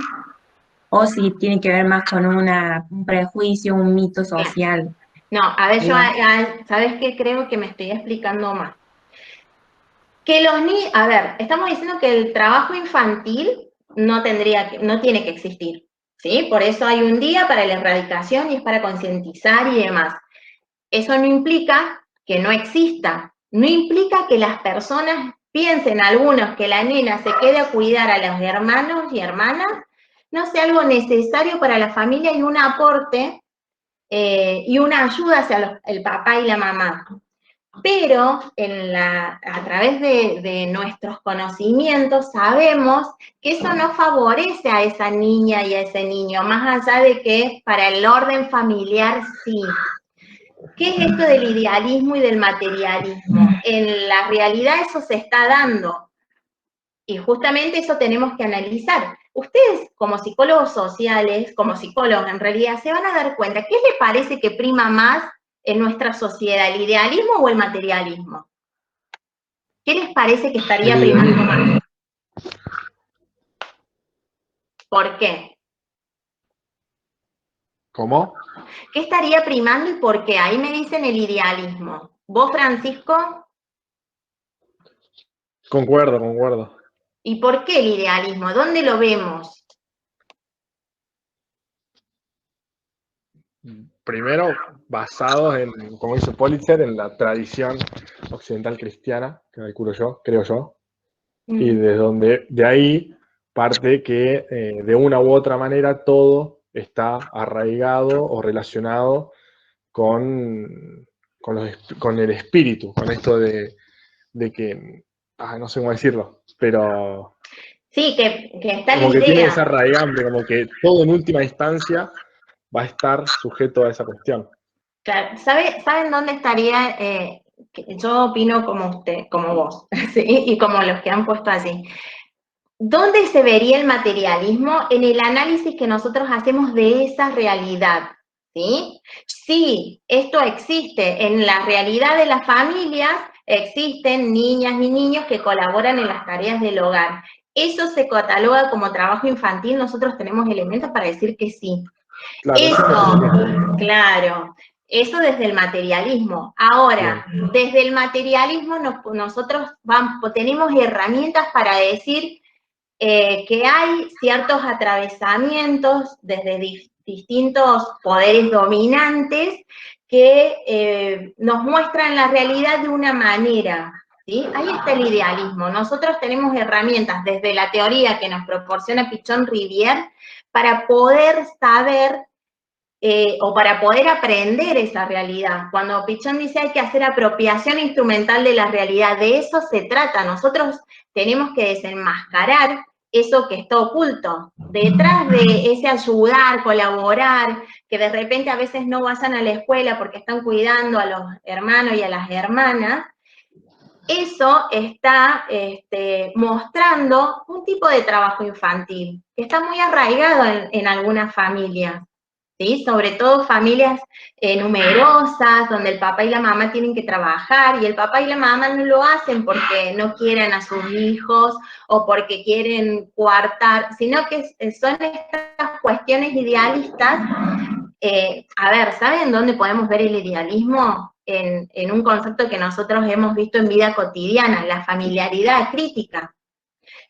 o si tiene que ver más con un prejuicio, un mito social. No, a ver, ¿sabes qué? Creo que me estoy explicando más. A ver, estamos diciendo que el trabajo infantil no tiene que existir, ¿sí? Por eso hay un día para la erradicación y es para concientizar y demás. Eso no implica que no exista, no implica que las personas piensen, algunos, que la nena se quede a cuidar a los hermanos y hermanas, no sea algo necesario para la familia y un aporte y una ayuda hacia el papá y la mamá. Pero a través de nuestros conocimientos sabemos que eso no favorece a esa niña y a ese niño, más allá de que para el orden familiar sí. ¿Qué es esto del idealismo y del materialismo? En la realidad eso se está dando. Y justamente eso tenemos que analizar. Ustedes, como psicólogos sociales, como psicólogos en realidad, se van a dar cuenta, ¿qué les parece que prima más en nuestra sociedad, el idealismo o el materialismo? ¿Qué les parece que estaría primando más? ¿Por qué? ¿Cómo? ¿Qué estaría primando y por qué? Ahí me dicen el idealismo. ¿Vos, Francisco? Concuerdo. ¿Y por qué el idealismo? ¿Dónde lo vemos? Primero, basados en, como dice Pulitzer, en la tradición occidental cristiana, que creo yo, y de ahí parte que de una u otra manera todo está arraigado o relacionado con el espíritu, con esto de que, no sé cómo decirlo, pero... Sí, que está como la que idea. tiene esa arraigante, como que todo en última instancia va a estar sujeto a esa cuestión. Claro, ¿saben dónde estaría? Yo opino como vos, ¿sí? Y como los que han puesto allí. ¿Dónde se vería el materialismo? En el análisis que nosotros hacemos de esa realidad, ¿sí? Sí, esto existe. En la realidad de las familias existen niñas y niños que colaboran en las tareas del hogar. ¿Eso se cataloga como trabajo infantil? Nosotros tenemos elementos para decir que sí. Claro, eso desde el materialismo. Ahora, desde el materialismo nosotros tenemos herramientas para decir que hay ciertos atravesamientos desde distintos poderes dominantes que nos muestran la realidad de una manera. ¿sí? Ahí está el idealismo. Nosotros tenemos herramientas desde la teoría que nos proporciona Pichon-Rivière para poder saber o para poder aprender esa realidad. Cuando Pichon dice hay que hacer apropiación instrumental de la realidad, de eso se trata. Nosotros tenemos que desenmascarar eso que está oculto. Detrás de ese ayudar, colaborar, que de repente a veces no vayan a la escuela porque están cuidando a los hermanos y a las hermanas, eso está mostrando un tipo de trabajo infantil que está muy arraigado en algunas familias. ¿Sí? Sobre todo familias numerosas, donde el papá y la mamá tienen que trabajar, y el papá y la mamá no lo hacen porque no quieren a sus hijos o porque quieren coartar, sino que son estas cuestiones idealistas. A ver, ¿saben dónde podemos ver el idealismo? En un concepto que nosotros hemos visto en vida cotidiana, la familiaridad crítica.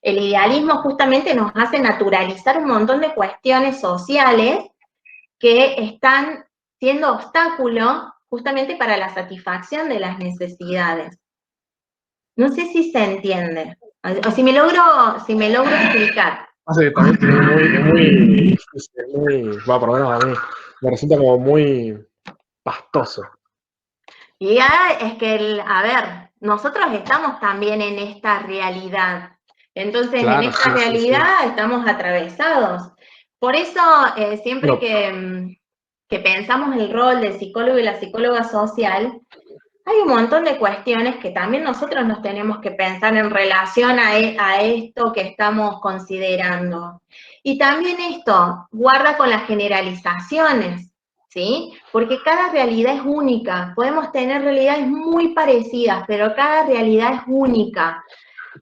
El idealismo justamente nos hace naturalizar un montón de cuestiones sociales que están siendo obstáculo justamente para la satisfacción de las necesidades. No sé si se entiende, o si me logro explicar. También va, por lo menos a mí, me resulta como muy pastoso. Y es que, a ver, nosotros estamos también en esta realidad. Entonces, claro, en esta realidad estamos atravesados. Por eso, siempre que pensamos el rol del psicólogo y la psicóloga social, hay un montón de cuestiones que también nosotros nos tenemos que pensar en relación a esto que estamos considerando. Y también esto guarda con las generalizaciones, ¿sí? Porque cada realidad es única. Podemos tener realidades muy parecidas, pero cada realidad es única.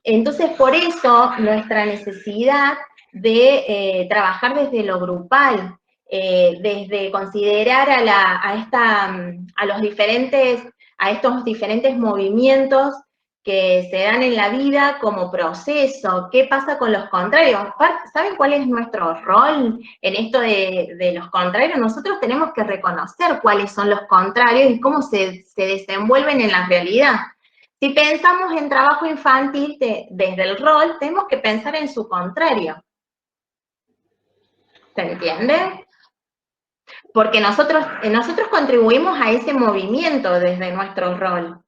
Entonces, por eso, nuestra necesidad de trabajar desde lo grupal, desde considerar a estos diferentes movimientos que se dan en la vida como proceso. ¿Qué pasa con los contrarios? ¿Saben cuál es nuestro rol en esto de los contrarios? Nosotros tenemos que reconocer cuáles son los contrarios y cómo se desenvuelven en la realidad. Si pensamos en trabajo infantil desde el rol, tenemos que pensar en su contrario. ¿Se entiende? Porque nosotros contribuimos a ese movimiento desde nuestro rol.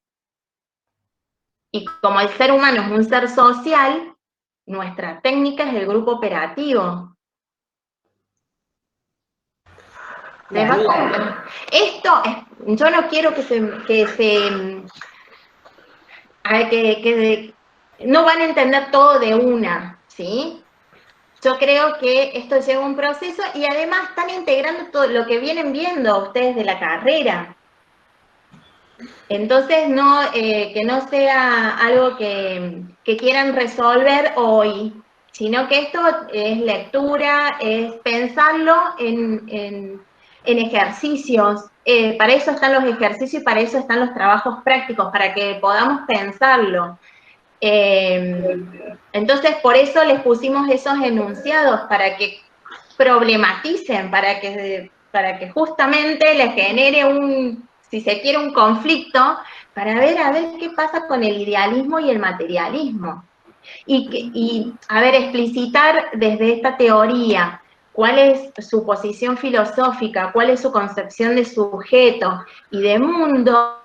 Y como el ser humano es un ser social, nuestra técnica es el grupo operativo. Esto, yo no quiero no van a entender todo de una, ¿sí? Yo creo que esto lleva un proceso y además están integrando todo lo que vienen viendo ustedes de la carrera. Entonces, que no sea algo que quieran resolver hoy, sino que esto es lectura, es pensarlo en ejercicios. Para eso están los ejercicios y para eso están los trabajos prácticos, para que podamos pensarlo. Entonces, por eso les pusimos esos enunciados, para que problematicen, para que justamente les genere si se quiere, un conflicto, para ver a ver qué pasa con el idealismo y el materialismo. Y explicitar desde esta teoría cuál es su posición filosófica, cuál es su concepción de sujeto y de mundo,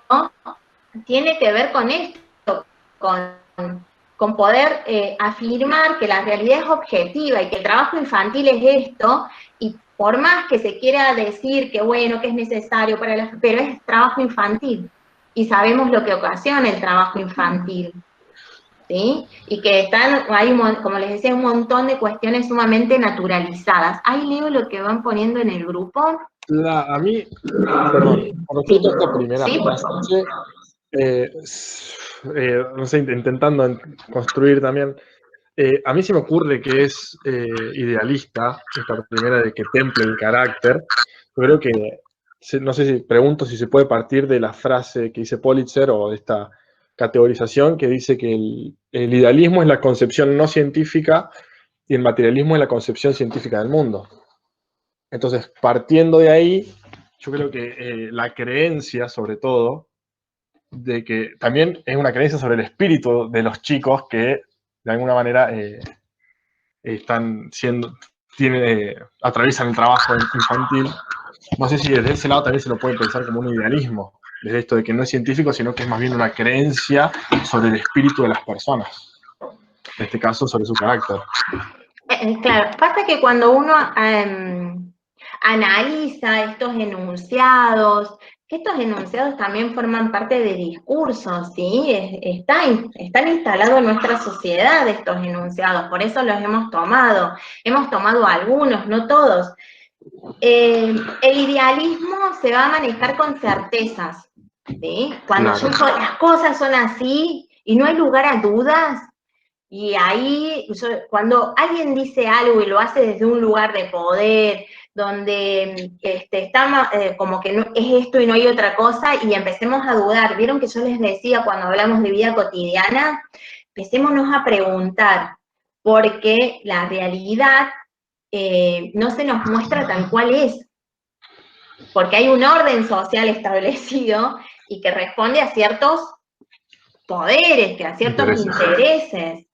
tiene que ver con esto, con poder afirmar que la realidad es objetiva y que el trabajo infantil es esto, y por más que se quiera decir que bueno, que es necesario pero es trabajo infantil, y sabemos lo que ocasiona el trabajo infantil, ¿sí? Y que hay, como les decía, un montón de cuestiones sumamente naturalizadas. ¿Hay leo lo que van poniendo en el grupo? A mí, perdón, con respecto a esta primera frase, no sé, intentando construir también, a mí se me ocurre que es idealista, esta primera de que temple el carácter. Yo creo que, no sé si pregunto si se puede partir de la frase que dice Pulitzer o de esta categorización que dice que el idealismo es la concepción no científica y el materialismo es la concepción científica del mundo. Entonces, partiendo de ahí, yo creo que la creencia, sobre todo, de que también es una creencia sobre el espíritu de los chicos que de alguna manera atraviesan el trabajo infantil. No sé si desde ese lado también se lo puede pensar como un idealismo, desde esto de que no es científico, sino que es más bien una creencia sobre el espíritu de las personas, en este caso sobre su carácter. Claro, pasa que cuando uno analiza estos enunciados, que estos enunciados también forman parte de discursos, ¿sí? Están instalados en nuestra sociedad estos enunciados, por eso los hemos tomado algunos, no todos. El idealismo se va a manejar con certezas, ¿sí? Cuando las cosas son así y no hay lugar a dudas, y ahí, cuando alguien dice algo y lo hace desde un lugar de poder, donde está como que no, es esto y no hay otra cosa, y empecemos a dudar. ¿Vieron que yo les decía cuando hablamos de vida cotidiana? Empecémonos a preguntar, porque la realidad no se nos muestra tal cual es. Porque hay un orden social establecido y que responde a ciertos poderes, a ciertos intereses.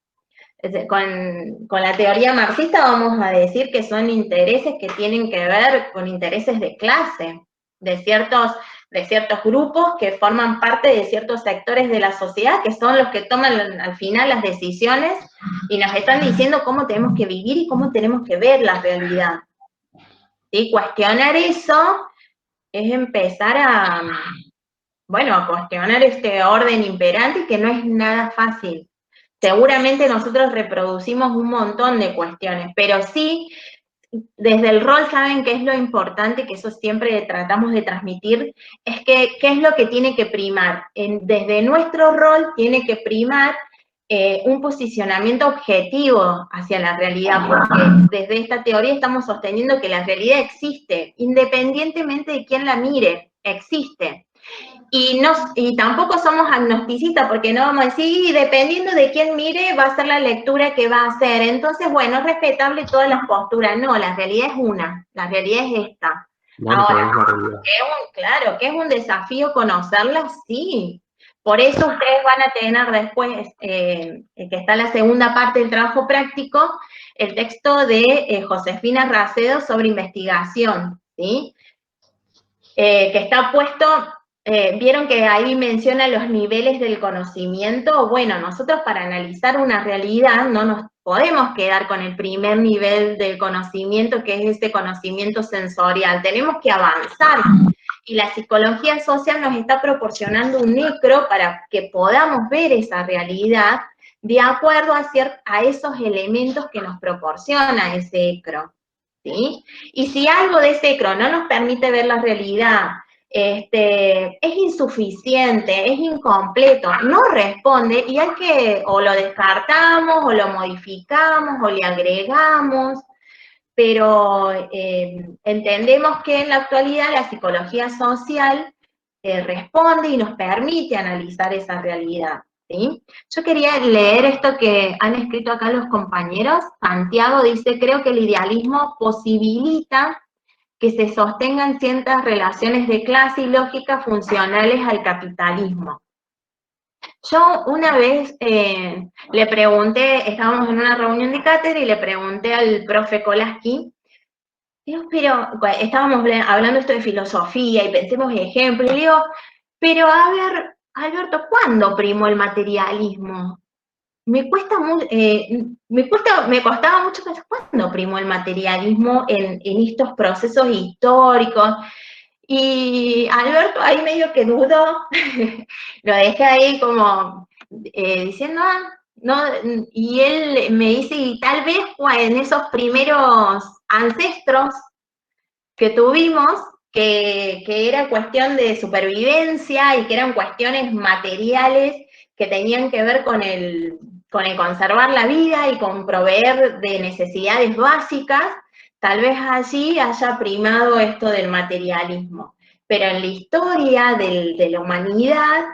Con la teoría marxista vamos a decir que son intereses que tienen que ver con intereses de clase, de ciertos grupos que forman parte de ciertos sectores de la sociedad, que son los que toman al final las decisiones y nos están diciendo cómo tenemos que vivir y cómo tenemos que ver la realidad. ¿Sí? Cuestionar eso es empezar a cuestionar este orden imperante que no es nada fácil. Seguramente nosotros reproducimos un montón de cuestiones, pero sí, desde el rol saben qué es lo importante, que eso siempre tratamos de transmitir, es que qué es lo que tiene que primar. Desde nuestro rol tiene que primar un posicionamiento objetivo hacia la realidad, porque desde esta teoría estamos sosteniendo que la realidad existe, independientemente de quién la mire, existe. Y tampoco somos agnosticistas, porque no vamos a decir, dependiendo de quién mire, va a ser la lectura que va a hacer. Entonces, bueno, es respetable todas las posturas. No, la realidad es una, la realidad es esta. Ahora, que es un desafío conocerla, sí. Por eso ustedes van a tener después, que está en la segunda parte del trabajo práctico, el texto de Josefina Racedo sobre investigación, ¿sí? Que está puesto... Vieron que ahí menciona los niveles del conocimiento. Bueno, nosotros para analizar una realidad no nos podemos quedar con el primer nivel del conocimiento, que es ese conocimiento sensorial. Tenemos que avanzar. Y la psicología social nos está proporcionando un necro para que podamos ver esa realidad de acuerdo a esos elementos que nos proporciona ese ecro, ¿sí? Y si algo de ese ecro no nos permite ver la realidad, es insuficiente, es incompleto, no responde y hay que, o lo descartamos, o lo modificamos, o le agregamos, pero entendemos que en la actualidad la psicología social responde y nos permite analizar esa realidad, ¿sí? Yo quería leer esto que han escrito acá los compañeros. Santiago dice, creo que el idealismo posibilita que se sostengan ciertas relaciones de clase y lógica funcionales al capitalismo. Yo una vez le pregunté, estábamos en una reunión de cátedra y le pregunté al profe Kolaski, pero estábamos hablando esto de filosofía y pensemos ejemplos, y le digo, pero a ver, Alberto, ¿cuándo primó el materialismo? Me costaba mucho pensar cuándo primó el materialismo en estos procesos históricos. Y Alberto ahí medio que dudó, lo dejé ahí como diciendo, no, y él me dice, y tal vez en esos primeros ancestros que tuvimos, que era cuestión de supervivencia y que eran cuestiones materiales que tenían que ver con el conservar la vida y con proveer de necesidades básicas, tal vez allí haya primado esto del materialismo. Pero en la historia de la humanidad,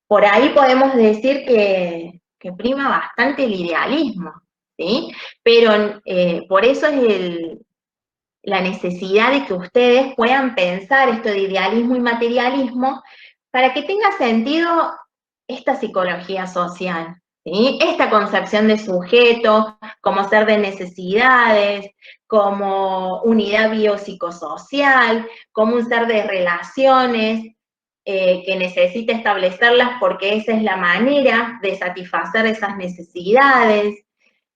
por ahí podemos decir que prima bastante el idealismo, ¿sí? Pero por eso es la necesidad de que ustedes puedan pensar esto de idealismo y materialismo para que tenga sentido esta psicología social, ¿sí? Esta concepción de sujeto como ser de necesidades, como unidad biopsicosocial, como un ser de relaciones, que necesita establecerlas porque esa es la manera de satisfacer esas necesidades,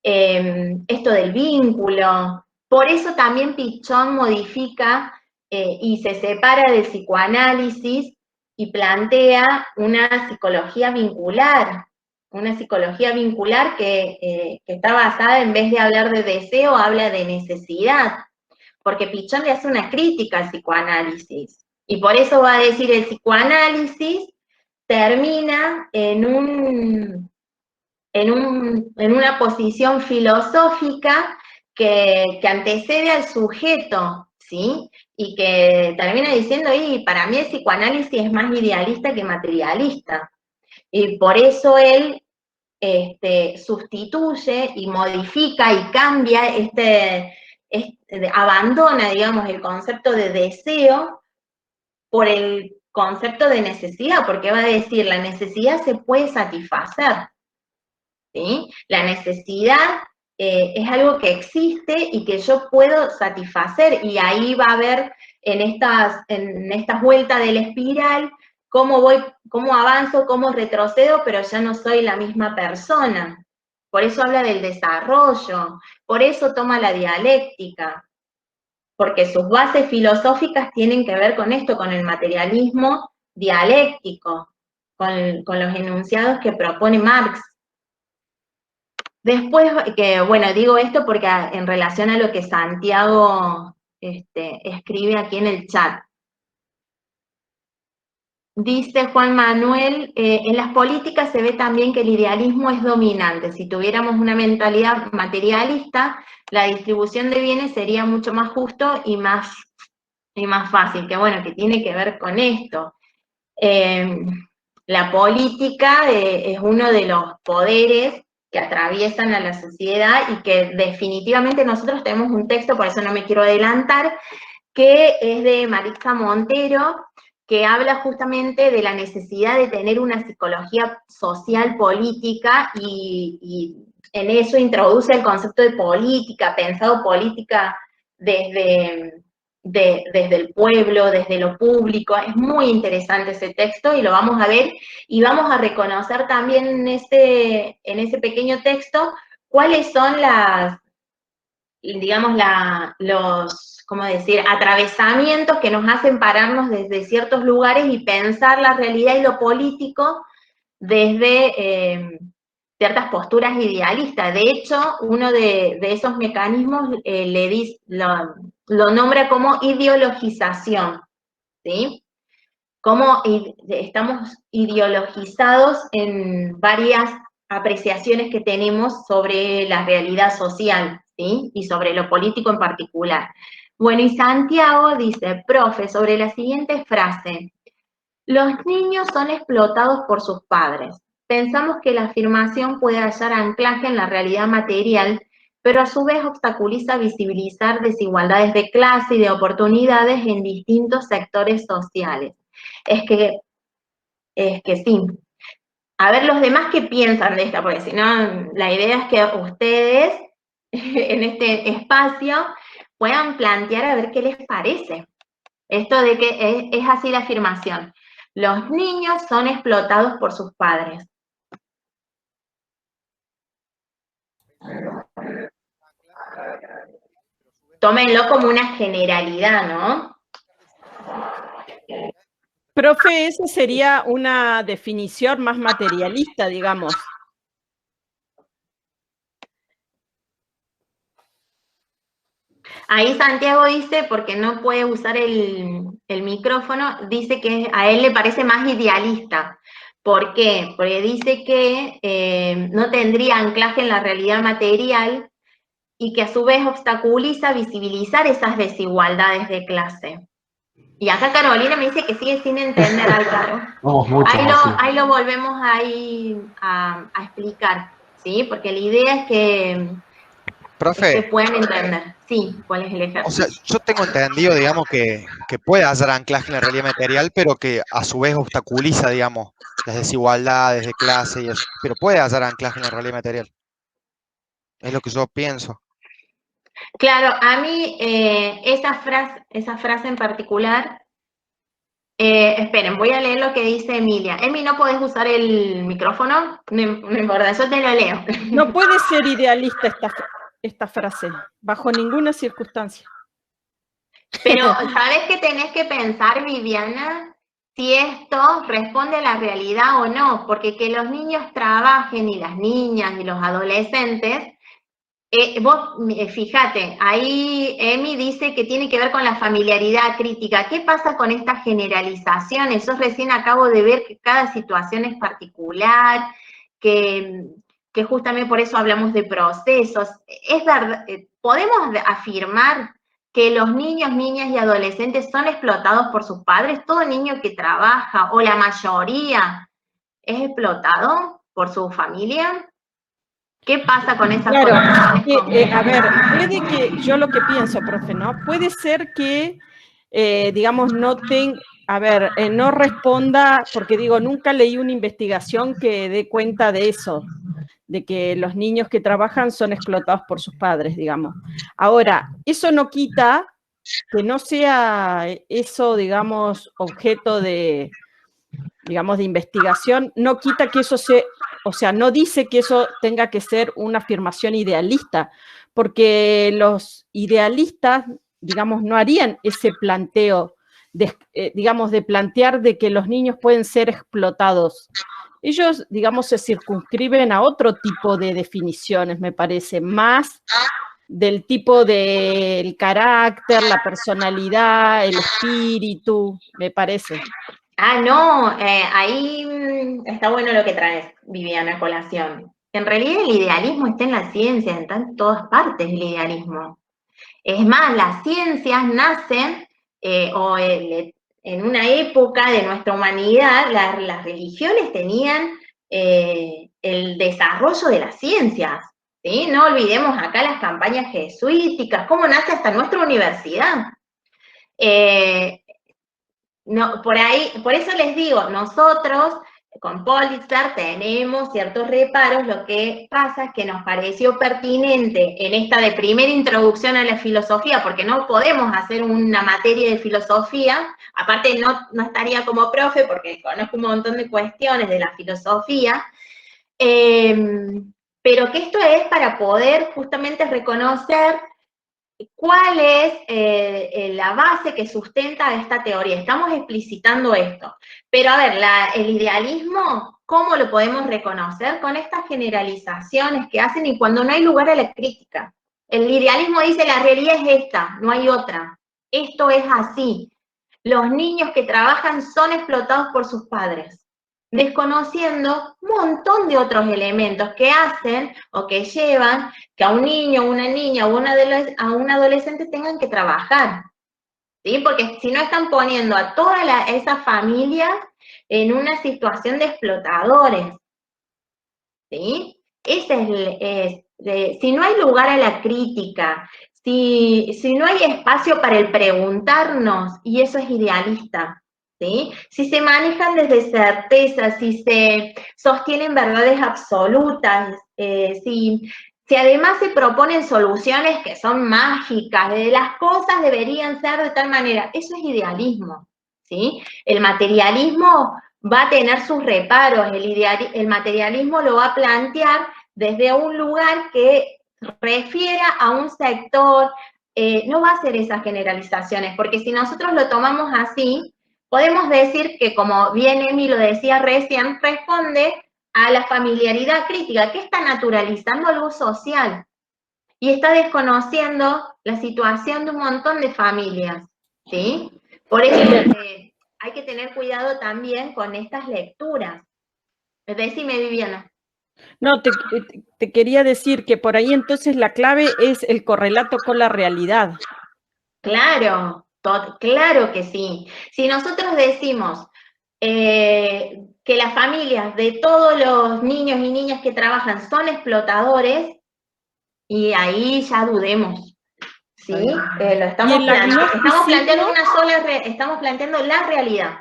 esto del vínculo. Por eso también Pichon modifica y se separa del psicoanálisis y plantea una psicología vincular que está basada, en vez de hablar de deseo, habla de necesidad, porque Pichon le hace una crítica al psicoanálisis. Y por eso va a decir, el psicoanálisis termina en una posición filosófica que antecede al sujeto, ¿sí? Y que termina diciendo, y para mí el psicoanálisis es más idealista que materialista. Y por eso él sustituye y modifica y cambia abandona, digamos, el concepto de deseo por el concepto de necesidad, porque va a decir, la necesidad se puede satisfacer, ¿sí? La necesidad es algo que existe y que yo puedo satisfacer, y ahí va a haber en estas vueltas de la espiral cómo avanzo, cómo retrocedo, pero ya no soy la misma persona. Por eso habla del desarrollo, por eso toma la dialéctica, porque sus bases filosóficas tienen que ver con esto, con el materialismo dialéctico, con los enunciados que propone Marx. Después, bueno, digo esto porque en relación a lo que Santiago escribe aquí en el chat. Dice Juan Manuel, en las políticas se ve también que el idealismo es dominante. Si tuviéramos una mentalidad materialista, la distribución de bienes sería mucho más justo y más fácil, que bueno, que tiene que ver con esto. La política es uno de los poderes que atraviesan a la sociedad y que definitivamente nosotros tenemos un texto, por eso no me quiero adelantar, que es de Maritza Montero, que habla justamente de la necesidad de tener una psicología social política y en eso introduce el concepto de política, pensado política desde el pueblo, desde lo público. Es muy interesante ese texto y lo vamos a ver y vamos a reconocer también en ese pequeño texto cuáles son los, ¿cómo decir?, atravesamientos que nos hacen pararnos desde ciertos lugares y pensar la realidad y lo político desde ciertas posturas idealistas. De hecho, uno de esos mecanismos lo nombra como ideologización, ¿sí? Cómo estamos ideologizados en varias apreciaciones que tenemos sobre la realidad social, ¿sí? Y sobre lo político en particular. Bueno, y Santiago dice, profe, sobre la siguiente frase, los niños son explotados por sus padres. Pensamos que la afirmación puede hallar anclaje en la realidad material, pero a su vez obstaculiza visibilizar desigualdades de clase y de oportunidades en distintos sectores sociales. Es que sí. A ver los demás qué piensan de esta, porque si no, la idea es que ustedes en este espacio puedan plantear a ver qué les parece. Esto de que es así la afirmación. Los niños son explotados por sus padres. Tómenlo como una generalidad, ¿no? Profe, esa sería una definición más materialista, digamos. Ahí Santiago dice, porque no puede usar el micrófono, dice que a él le parece más idealista. ¿Por qué? Porque dice que no tendría anclaje en la realidad material y que a su vez obstaculiza visibilizar esas desigualdades de clase. Y acá Carolina me dice que sigue sin entender, Álvaro. Ahí lo volvemos a explicar, ¿sí? Porque la idea es que Profe, que puedan entender. Sí, ¿cuál es el ejercicio? O sea, yo tengo entendido, digamos, que puede hacer anclaje en la realidad material, pero que a su vez obstaculiza, digamos, las desigualdades de clase y eso. Pero puede hacer anclaje en la realidad material. Es lo que yo pienso. Claro, a mí esa frase en particular, esperen, voy a leer lo que dice Emilia. Emi, ¿no podés usar el micrófono? No importa, yo te lo leo. No puede ser idealista esta frase, bajo ninguna circunstancia. Pero, ¿sabes qué tenés que pensar, Viviana? Si esto responde a la realidad o no, porque que los niños trabajen y las niñas y los adolescentes, vos fíjate, ahí Emi dice que tiene que ver con la familiaridad crítica. ¿Qué pasa con estas generalizaciones? Yo recién acabo de ver que cada situación es particular, que justamente por eso hablamos de procesos. Es verdad, podemos afirmar que los niños, niñas y adolescentes son explotados por sus padres. Todo niño que trabaja, o la mayoría, es explotado por su familia. ¿Qué pasa con esas claro, condiciones? a ver, puede que, yo lo que pienso, profe, ¿no? Puede ser que, digamos, no responda, porque digo, nunca leí una investigación que dé cuenta de eso, de que los niños que trabajan son explotados por sus padres, digamos. Ahora, eso no quita que no sea eso, digamos, objeto de, digamos, de investigación, no quita que eso no dice que eso tenga que ser una afirmación idealista, porque los idealistas, digamos, no harían ese planteo, digamos, de plantear de que los niños pueden ser explotados. Ellos, digamos, se circunscriben a otro tipo de definiciones, me parece, más del tipo del carácter, la personalidad, el espíritu, me parece. Ah, no, ahí está bueno lo que traes, Viviana, a colación. En realidad el idealismo está en la ciencia, está en todas partes el idealismo. Es más, las ciencias nacen, en una época de nuestra humanidad, las religiones tenían el desarrollo de las ciencias, ¿sí? No olvidemos acá las campañas jesuíticas, cómo nace hasta nuestra universidad. No, por eso les digo, nosotros con Pulitzer tenemos ciertos reparos, lo que pasa es que nos pareció pertinente en esta de primera introducción a la filosofía, porque no podemos hacer una materia de filosofía, aparte no estaría como profe, porque conozco un montón de cuestiones de la filosofía, pero que esto es para poder justamente reconocer ¿cuál es la base que sustenta esta teoría? Estamos explicitando esto. Pero a ver, el idealismo, ¿cómo lo podemos reconocer? Con estas generalizaciones que hacen y cuando no hay lugar a la crítica. El idealismo dice, la realidad es esta, no hay otra. Esto es así. Los niños que trabajan son explotados por sus padres, desconociendo un montón de otros elementos que hacen o que llevan que a un niño, una niña o a un adolescente tengan que trabajar, ¿sí? Porque si no están poniendo a toda esa familia en una situación de explotadores, ¿sí? Si no hay lugar a la crítica, si no hay espacio para el preguntarnos, y eso es idealista, ¿sí? Si se manejan desde certeza, si se sostienen verdades absolutas, si además se proponen soluciones que son mágicas, de las cosas deberían ser de tal manera, eso es idealismo, ¿sí? El materialismo va a tener sus reparos, el materialismo lo va a plantear desde un lugar que refiera a un sector, no va a hacer esas generalizaciones, porque si nosotros lo tomamos así, podemos decir que, como bien Emi lo decía recién, responde a la familiaridad crítica, que está naturalizando algo social y está desconociendo la situación de un montón de familias, ¿sí? Por eso hay que tener cuidado también con estas lecturas. Decime, Viviana. No, te quería decir que por ahí entonces la clave es el correlato con la realidad. Claro, claro que sí. Si nosotros decimos que las familias de todos los niños y niñas que trabajan son explotadores, y ahí ya dudemos. ¿Sí? Estamos planteando la realidad.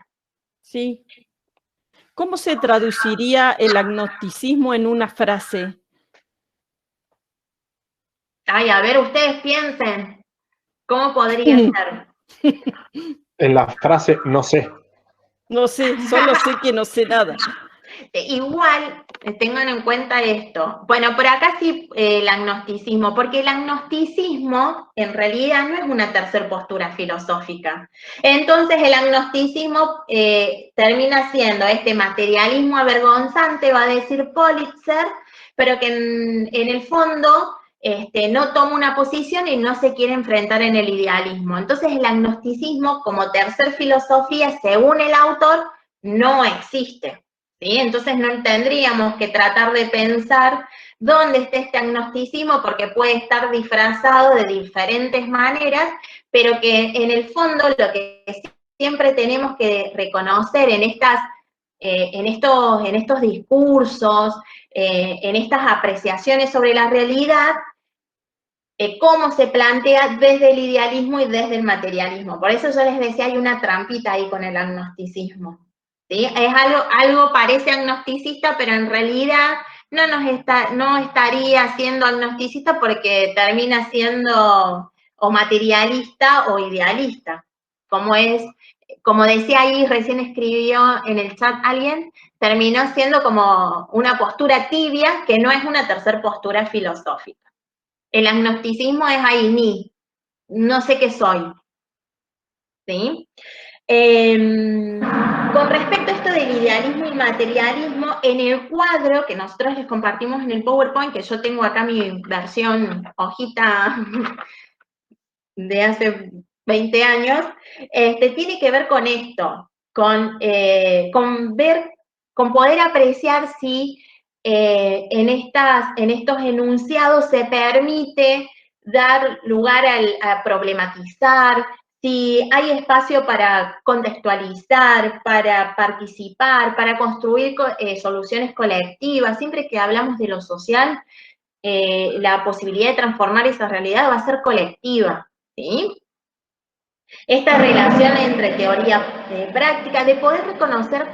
Sí. ¿Cómo se traduciría el agnosticismo en una frase? Ay, a ver, ustedes piensen. ¿Cómo podría ser? En la frase, no sé. No sé, solo sé que no sé nada. Igual, tengan en cuenta esto. Bueno, por acá sí el agnosticismo, porque el agnosticismo en realidad no es una tercer postura filosófica. Entonces el agnosticismo termina siendo este materialismo avergonzante, va a decir Pulitzer, pero que en el fondo no toma una posición y no se quiere enfrentar en el idealismo. Entonces el agnosticismo como tercer filosofía, según el autor, no existe. ¿Sí? Entonces no tendríamos que tratar de pensar dónde está este agnosticismo, porque puede estar disfrazado de diferentes maneras, pero que en el fondo lo que siempre tenemos que reconocer en estos discursos, en estas apreciaciones sobre la realidad, cómo se plantea desde el idealismo y desde el materialismo. Por eso yo les decía, hay una trampita ahí con el agnosticismo. ¿Sí? Es algo parece agnosticista, pero en realidad no estaría siendo agnosticista porque termina siendo o materialista o idealista. Como decía ahí, recién escribió en el chat alguien, terminó siendo como una postura tibia que no es una tercer postura filosófica. El agnosticismo es ahí, no sé qué soy. ¿Sí? Con respecto a esto del idealismo y materialismo, en el cuadro que nosotros les compartimos en el PowerPoint, que yo tengo acá mi versión hojita de hace 20 años, tiene que ver con esto, con poder apreciar si en estos enunciados se permite dar lugar a problematizar, si hay espacio para contextualizar, para participar, para construir soluciones colectivas. Siempre que hablamos de lo social, la posibilidad de transformar esa realidad va a ser colectiva, ¿sí? Esta relación entre teoría y práctica, de poder reconocer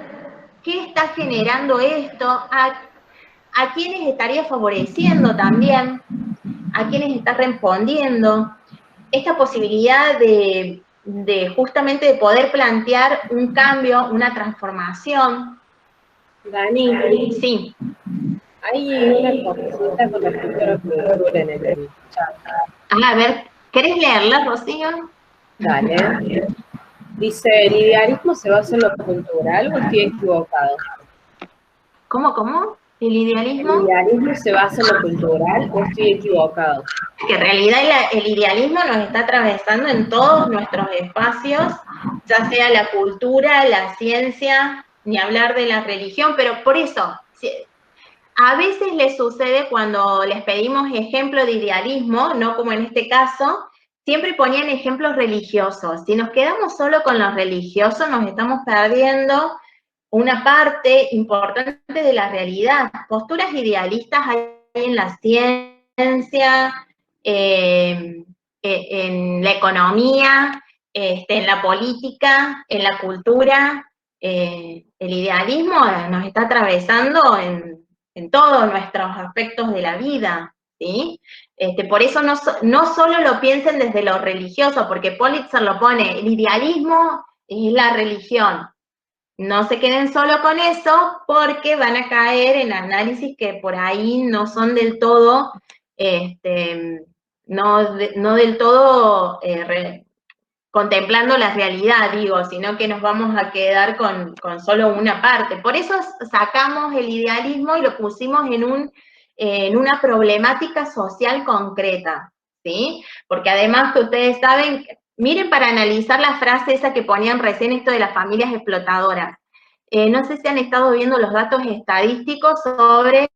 qué está generando esto, a quienes estaría favoreciendo también, a quienes está respondiendo, esta posibilidad de justamente de poder plantear un cambio, una transformación. Dani, sí. Hay una consulta con respecto a lo que en el chat. A ver, ¿querés leerla, Rocío? Dale. Dice, ¿el idealismo se basa en lo cultural o estoy equivocado? ¿Cómo? ¿El idealismo? ¿El idealismo se basa en lo cultural o estoy equivocado? Que en realidad el idealismo nos está atravesando en todos nuestros espacios, ya sea la cultura, la ciencia, ni hablar de la religión, pero por eso, a veces les sucede cuando les pedimos ejemplo de idealismo, no como en este caso, siempre ponían ejemplos religiosos. Si nos quedamos solo con los religiosos, nos estamos perdiendo una parte importante de la realidad. Posturas idealistas hay en la ciencia, en la economía, en la política, en la cultura. El idealismo nos está atravesando en todos nuestros aspectos de la vida, ¿sí? Por eso no solo lo piensen desde lo religioso, porque Pulitzer lo pone, el idealismo es la religión. No se queden solo con eso, porque van a caer en análisis que por ahí no son del todo, no del todo contemplando la realidad, digo, sino que nos vamos a quedar con solo una parte. Por eso sacamos el idealismo y lo pusimos en una problemática social concreta, ¿sí? Porque además que ustedes saben, miren para analizar la frase esa que ponían recién, esto de las familias explotadoras. No sé si han estado viendo los datos estadísticos sobre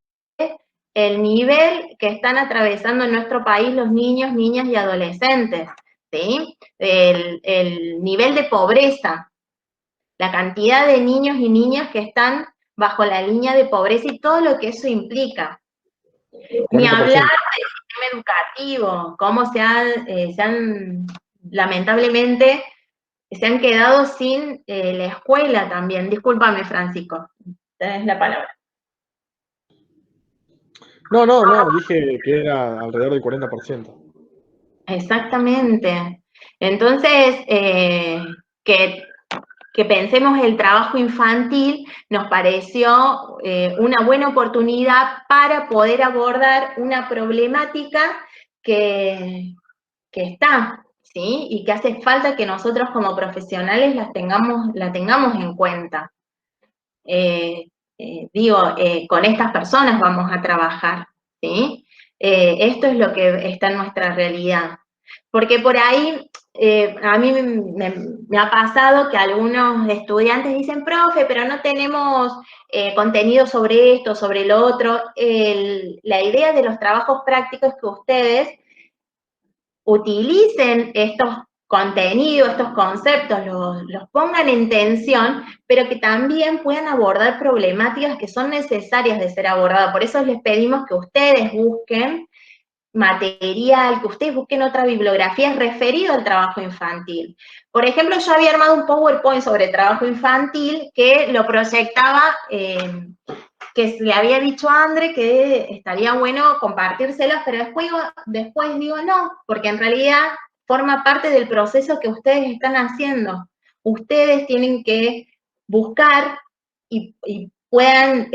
el nivel que están atravesando en nuestro país los niños, niñas y adolescentes. ¿Sí? El nivel de pobreza, la cantidad de niños y niñas que están bajo la línea de pobreza y todo lo que eso implica. 40%. Ni hablar del sistema negativo, cómo lamentablemente, se han quedado sin la escuela también. Discúlpame, Francisco, tenés la palabra. No, dije que era alrededor del 40%. Exactamente. Entonces, que pensemos el trabajo infantil nos pareció una buena oportunidad para poder abordar una problemática que está, ¿sí? Y que hace falta que nosotros como profesionales la tengamos en cuenta. Con estas personas vamos a trabajar, ¿sí? Esto es lo que está en nuestra realidad. Porque por ahí, a mí me ha pasado que algunos estudiantes dicen, profe, pero no tenemos contenido sobre esto, sobre lo otro. La idea de los trabajos prácticos es que ustedes utilicen estos contenidos, estos conceptos, los pongan en tensión, pero que también puedan abordar problemáticas que son necesarias de ser abordadas. Por eso les pedimos que ustedes busquen material, que ustedes busquen otra bibliografía referido al trabajo infantil. Por ejemplo, yo había armado un PowerPoint sobre trabajo infantil que lo proyectaba, que le había dicho a André que estaría bueno compartírselos, pero después digo no, porque en realidad forma parte del proceso que ustedes están haciendo. Ustedes tienen que buscar y puedan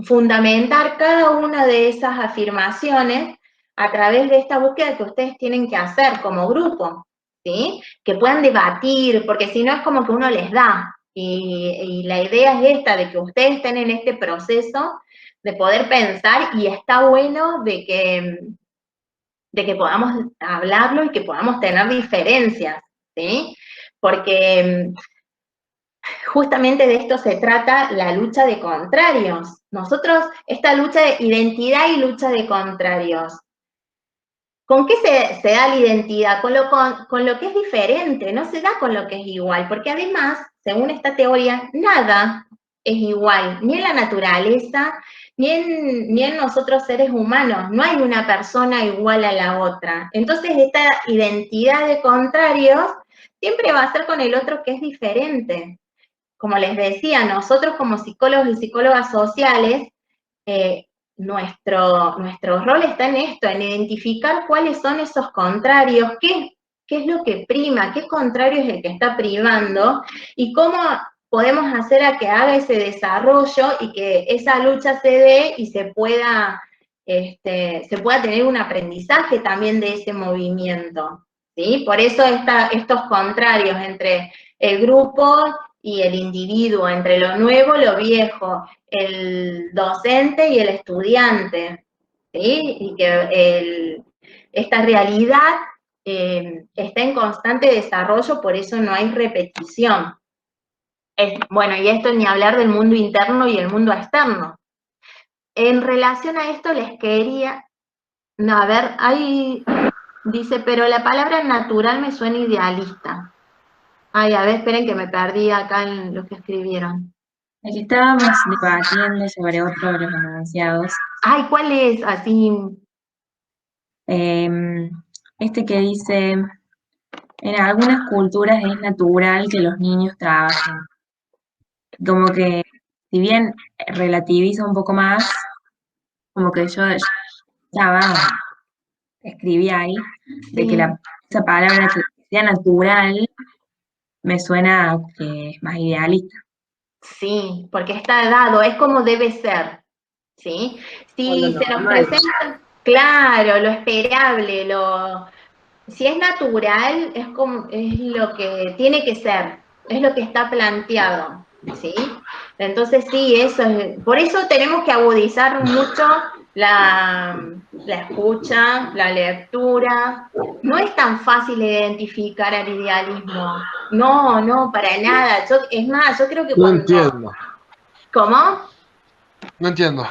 fundamentar cada una de esas afirmaciones a través de esta búsqueda que ustedes tienen que hacer como grupo, ¿sí? Que puedan debatir, porque si no es como que uno les da. Y la idea es esta, de que ustedes estén en este proceso de poder pensar, y está bueno de que podamos hablarlo y que podamos tener diferencias, ¿sí? Porque justamente de esto se trata la lucha de contrarios. Nosotros, esta lucha de identidad y lucha de contrarios, ¿con qué se da la identidad? Con lo que es diferente, no se da con lo que es igual, porque además, según esta teoría, nada es igual, ni en la naturaleza, ni en nosotros seres humanos. No hay una persona igual a la otra. Entonces, esta identidad de contrarios siempre va a ser con el otro que es diferente. Como les decía, nosotros como psicólogos y psicólogas sociales, nuestro rol está en esto, en identificar cuáles son esos contrarios, qué es lo que prima, qué contrario es el que está primando, y cómo podemos hacer a que haga ese desarrollo y que esa lucha se dé y se pueda tener un aprendizaje también de ese movimiento, ¿sí? Por eso estos contrarios entre el grupo y el individuo, entre lo nuevo y lo viejo, el docente y el estudiante, ¿sí? Y que esta realidad está en constante desarrollo, por eso no hay repetición. Bueno, y esto ni hablar del mundo interno y el mundo externo. En relación a esto les quería, a ver, ahí dice, pero la palabra natural me suena idealista. Ay, a ver, esperen que me perdí acá en lo que escribieron. Aquí estábamos debatiendo sobre otro de los enunciados. Ay, ¿cuál es? Así. Este que dice, en algunas culturas es natural que los niños trabajen. Como que, si bien relativiza un poco más, como que yo escribí ahí, de que esa palabra que sea natural me suena a que es más idealista. Sí, porque está dado, es como debe ser, ¿sí? Si se nos presenta, claro, lo esperable, si es natural, es lo que tiene que ser, es lo que está planteado, ¿sí? Entonces sí, por eso tenemos que agudizar mucho la escucha, la lectura. No es tan fácil identificar el idealismo. No, para nada. Es más, yo creo que No entiendo. ¿Cómo? No entiendo.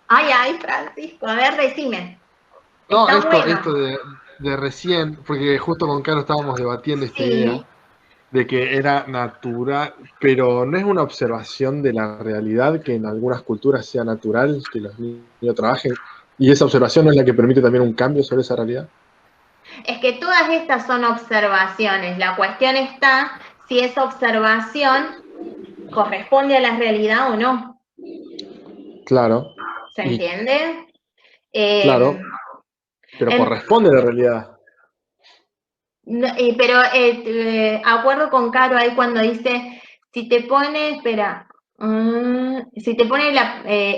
Ay, Francisco, a ver, decime. No, esto de recién, porque justo con Caro estábamos debatiendo esta idea de que era natural, pero no es una observación de la realidad que en algunas culturas sea natural que los niños trabajen. ¿Y esa observación no es la que permite también un cambio sobre esa realidad? Es que todas estas son observaciones. La cuestión está si esa observación corresponde a la realidad o no. Claro. ¿Se entiende? Claro. Pero corresponde a la realidad. Pero acuerdo con Caro ahí cuando dice, si te pone, espera, si te pone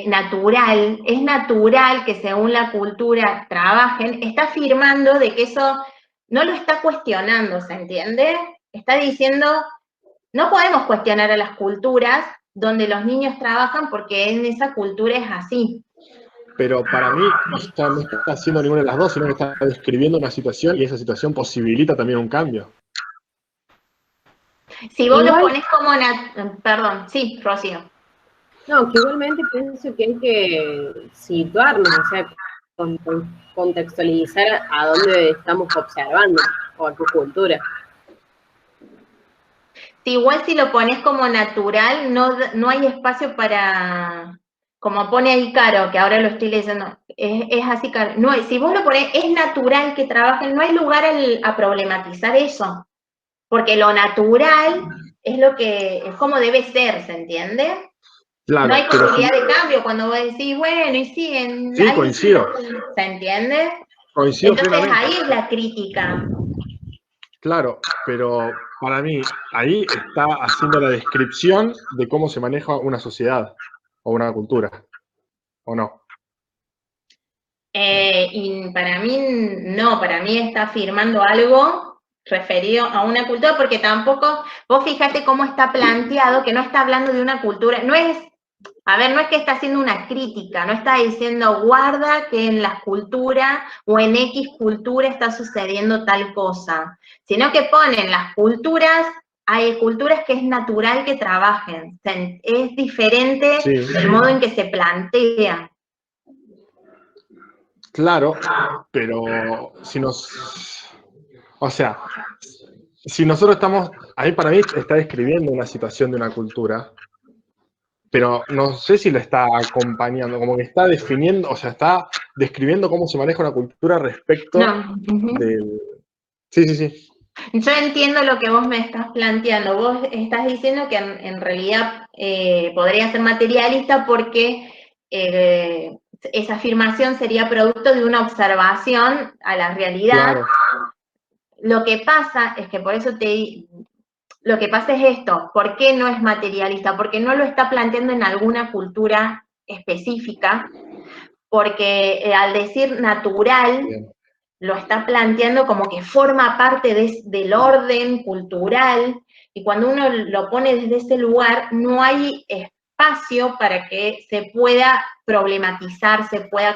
natural, es natural que según la cultura trabajen, está afirmando de que eso no lo está cuestionando, ¿se entiende? Está diciendo, no podemos cuestionar a las culturas donde los niños trabajan porque en esa cultura es así. Pero para mí no está haciendo ninguna de las dos, sino que está describiendo una situación y esa situación posibilita también un cambio. Si vos lo pones como perdón, sí, Rocío. No, que igualmente pienso que hay que situarnos, o sea, contextualizar a dónde estamos observando, o a qué cultura. Si igual si lo pones como natural, no hay espacio para, como pone ahí Caro, que ahora lo estoy leyendo, es así, Caro. No, si vos lo pones, es natural que trabajen, no hay lugar a problematizar eso, porque lo natural es lo que, es como debe ser, ¿se entiende? Claro, no hay posibilidad de cambio cuando vos decís, bueno, y sí, sí, coincido. ¿Se entiende? Coincido. Entonces ahí es la crítica. Claro, pero para mí ahí está haciendo la descripción de cómo se maneja una sociedad o una cultura, ¿o no? Y para mí no, para mí está afirmando algo referido a una cultura, porque tampoco, vos fíjate cómo está planteado, que no está hablando de una cultura, no es que está haciendo una crítica, no está diciendo guarda que en las culturas o en X cultura está sucediendo tal cosa, sino que ponen las culturas, hay culturas que es natural que trabajen, es diferente el modo en que se plantea. Claro, pero si nosotros estamos, ahí para mí está describiendo una situación de una cultura, pero no sé si lo está acompañando, como que está definiendo, o sea, está describiendo cómo se maneja una cultura respecto del... Sí. Yo entiendo lo que vos me estás planteando. Vos estás diciendo que en realidad podría ser materialista porque esa afirmación sería producto de una observación a la realidad. Claro. Lo que pasa es que por eso lo que pasa es esto. ¿Por qué no es materialista? Porque no lo está planteando en alguna cultura específica, porque al decir natural... Bien. Lo está planteando como que forma parte del orden cultural, y cuando uno lo pone desde ese lugar, no hay espacio para que se pueda problematizar, se pueda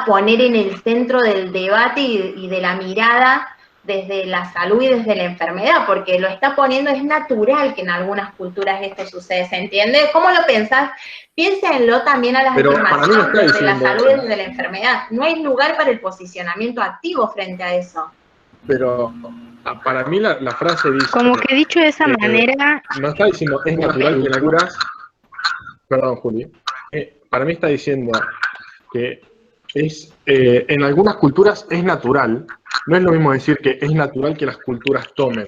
poner en el centro del debate y de la mirada desde la salud y desde la enfermedad, porque lo está poniendo, es natural que en algunas culturas esto sucede, ¿se entiende? ¿Cómo lo pensás? Piénsenlo también a las afirmaciones desde la salud y desde la enfermedad. No hay lugar para el posicionamiento activo frente a eso. Pero para mí la frase dice... Como que dicho de esa manera... No está diciendo, es natural que en algunas... Perdón, Juli. Para mí está diciendo que en algunas culturas es natural. No es lo mismo decir que es natural que las culturas tomen.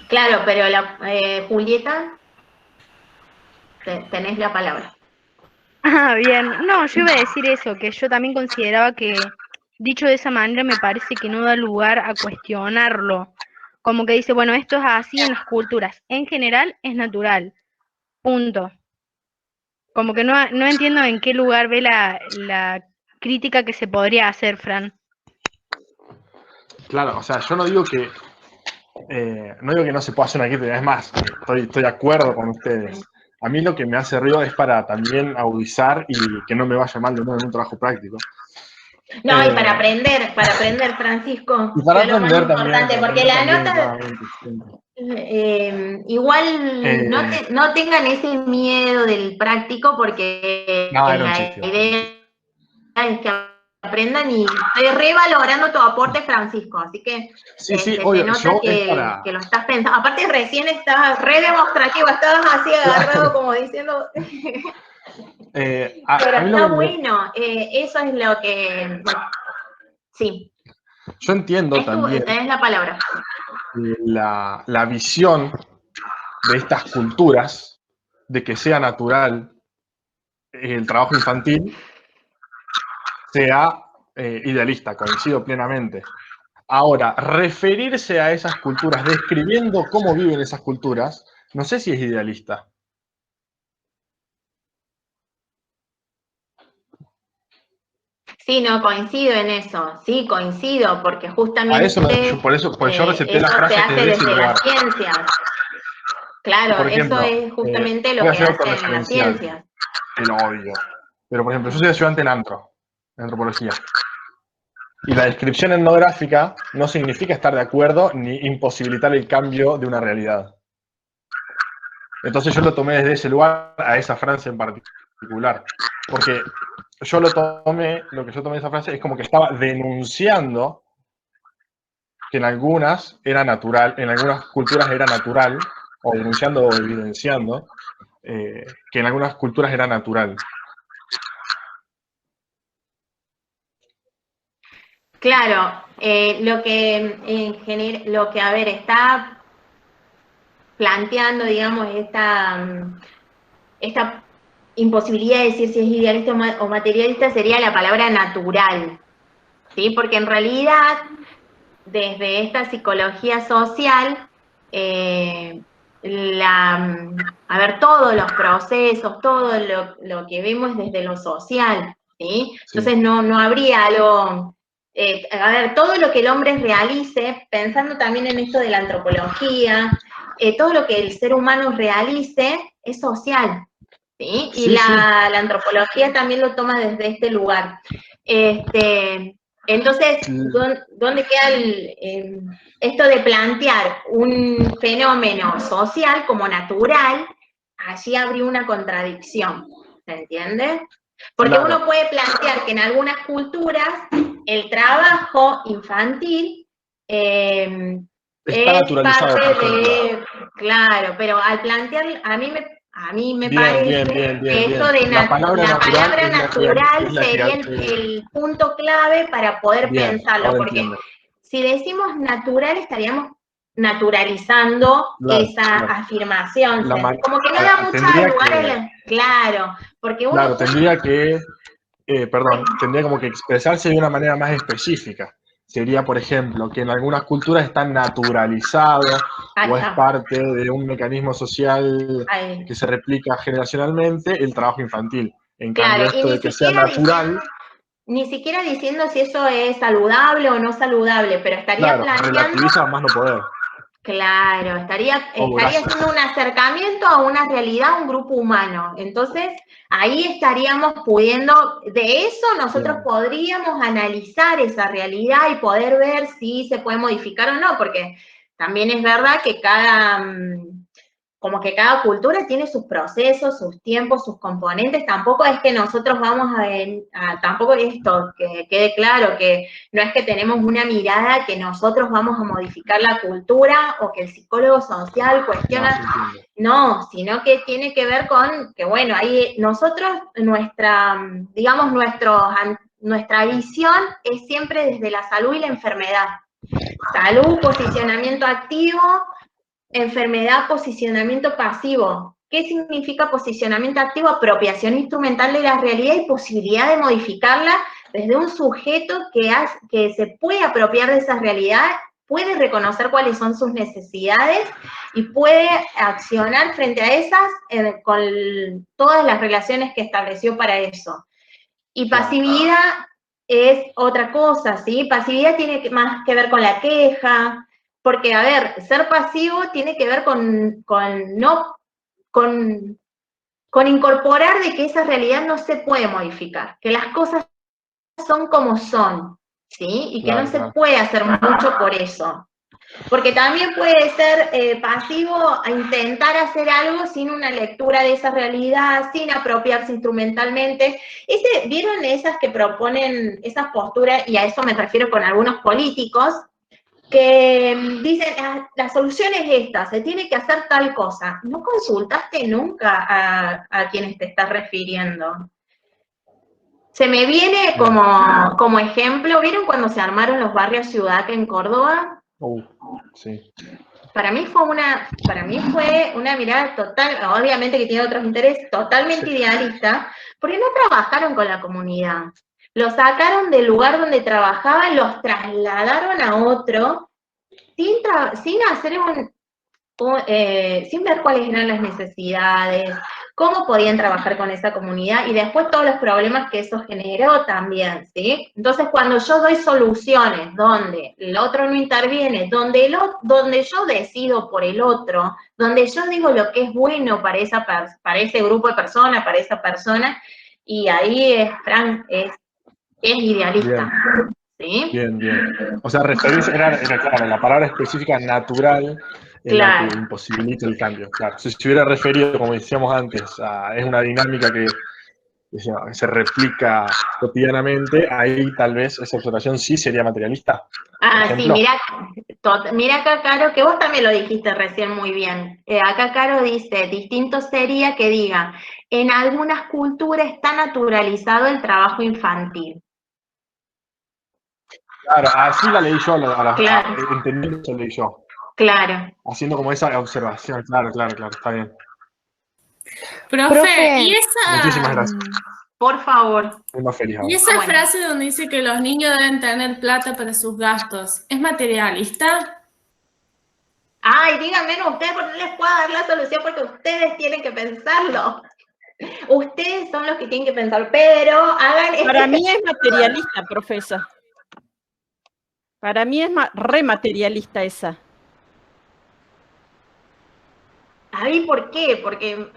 Claro, pero Julieta, tenés la palabra. Ah, bien. No, yo iba a decir eso, que yo también consideraba que, dicho de esa manera, me parece que no da lugar a cuestionarlo. Como que dice, bueno, esto es así en las culturas. En general es natural. Punto. Como que no entiendo en qué lugar ve la crítica que se podría hacer, Fran. Claro, o sea, yo no digo que no se pueda hacer una crítica, es más, estoy de acuerdo con ustedes. A mí lo que me hace ruido es para también agudizar y que no me vaya mal de nuevo en un trabajo práctico. No, y para aprender, Francisco. Y para aprender también. Porque la nota... igual no tengan ese miedo del práctico, porque la idea es que aprendan y estoy revalorando tu aporte, Francisco, así que sí, se nota que lo estás pensando. Aparte recién estás re demostrativo, estabas así agarrado como diciendo... Pero está bueno, eso es lo que... Bueno, sí. Yo entiendo también es la palabra. La visión de estas culturas de que sea natural el trabajo infantil sea idealista, coincido plenamente. Ahora, referirse a esas culturas, describiendo cómo viven esas culturas, no sé si es idealista. Sí, no, coincido en eso, sí, coincido, porque justamente por eso yo receté la frase se hace desde las ciencias. Claro, por ejemplo, eso es justamente lo que hacen las ciencias. El odio. Pero, por ejemplo, yo soy estudiante en antropología. Y la descripción etnográfica no significa estar de acuerdo ni imposibilitar el cambio de una realidad. Entonces yo lo tomé desde ese lugar a esa frase en particular. Porque lo que yo tomé de esa frase es como que estaba denunciando que en algunas era natural, en algunas culturas era natural, o denunciando o evidenciando, que en algunas culturas era natural. Claro, lo que, a ver, está planteando, digamos, esta imposibilidad de decir si es idealista o materialista sería la palabra natural, ¿sí? Porque en realidad, desde esta psicología social, a ver, todos los procesos, todo lo que vemos desde lo social, ¿sí? Entonces no habría algo... a ver, todo lo que el hombre realice, pensando también en esto de la antropología, todo lo que el ser humano realice es social, ¿sí? Y la antropología también lo toma desde este lugar. Entonces, ¿dónde queda esto de plantear un fenómeno social como natural? Allí habría una contradicción, ¿se entiende? Porque uno puede plantear que en algunas culturas el trabajo infantil está naturalizado, parte de... Claro, pero al plantear, a mí me parece que esto de la palabra natural sería el punto clave para poder pensarlo, porque si decimos natural estaríamos naturalizando esa afirmación, como que no da mucha lugar claro, porque uno... Claro, tendría como que expresarse de una manera más específica. Sería, por ejemplo, que en algunas culturas está naturalizado o es parte de un mecanismo social que se replica generacionalmente el trabajo infantil. En cambio, esto de que sea natural... Ni siquiera diciendo si eso es saludable o no saludable, pero estaría planteando... relativiza más no poder. Claro, estaría haciendo un acercamiento a una realidad, a un grupo humano. Entonces, ahí estaríamos pudiendo, de eso nosotros podríamos analizar esa realidad y poder ver si se puede modificar o no, porque también es verdad que cada cultura tiene sus procesos, sus tiempos, sus componentes. Tampoco es que nosotros vamos tampoco esto, que quede claro, que no es que tenemos una mirada que nosotros vamos a modificar la cultura o que el psicólogo social cuestiona, no, sino que tiene que ver con que, bueno, ahí nosotros, nuestra visión es siempre desde la salud y la enfermedad. Salud, posicionamiento activo, enfermedad, posicionamiento pasivo. ¿Qué significa posicionamiento activo? Apropiación instrumental de la realidad y posibilidad de modificarla desde un sujeto que se puede apropiar de esa realidad, puede reconocer cuáles son sus necesidades y puede accionar frente a esas con todas las relaciones que estableció para eso. Y pasividad es otra cosa, ¿sí? Pasividad tiene más que ver con la queja, porque, a ver, ser pasivo tiene que ver con incorporar de que esa realidad no se puede modificar, que las cosas son como son, ¿sí? Y que no se puede hacer mucho por eso. Porque también puede ser pasivo a intentar hacer algo sin una lectura de esa realidad, sin apropiarse instrumentalmente. ¿Vieron esas que proponen esas posturas, y a eso me refiero con algunos políticos, que dicen, la solución es esta, se tiene que hacer tal cosa? ¿No consultaste nunca a quienes te estás refiriendo? Se me viene como ejemplo, ¿vieron cuando se armaron los barrios ciudad en Córdoba? Sí. Para mí fue una mirada total, obviamente que tiene otros intereses, totalmente idealista, porque no trabajaron con la comunidad. Los sacaron del lugar donde trabajaban, los trasladaron a otro, sin ver cuáles eran las necesidades, cómo podían trabajar con esa comunidad, y después todos los problemas que eso generó también, ¿sí? Entonces, cuando yo doy soluciones donde el otro no interviene, donde yo decido por el otro, donde yo digo lo que es bueno para ese grupo de personas, para esa persona, y ahí es idealista. Bien. ¿Sí? Bien. O sea, referirse, era claro, la palabra específica natural, la que imposibilita el cambio. Claro, si se hubiera referido, como decíamos antes, es una dinámica que se replica cotidianamente, ahí tal vez esa observación sí sería materialista. Sí, mira acá, Caro, que vos también lo dijiste recién muy bien. Acá Caro dice, distinto sería que diga, en algunas culturas está naturalizado el trabajo infantil. Claro, así la leí yo, entendiendo eso leí yo. Claro. Haciendo como esa observación, claro, está bien. Profe, y esa... Muchísimas gracias. Por favor. Estoy más feliz ahora. Y esa frase donde dice que los niños deben tener plata para sus gastos, ¿es materialista? Ay, díganme ustedes, porque no les puedo dar la solución, porque ustedes tienen que pensarlo. Ustedes son los que tienen que pensar, pero hagan... Para mí es materialista, profesa. Para mí es rematerialista esa. Ay, ¿por qué? Porque...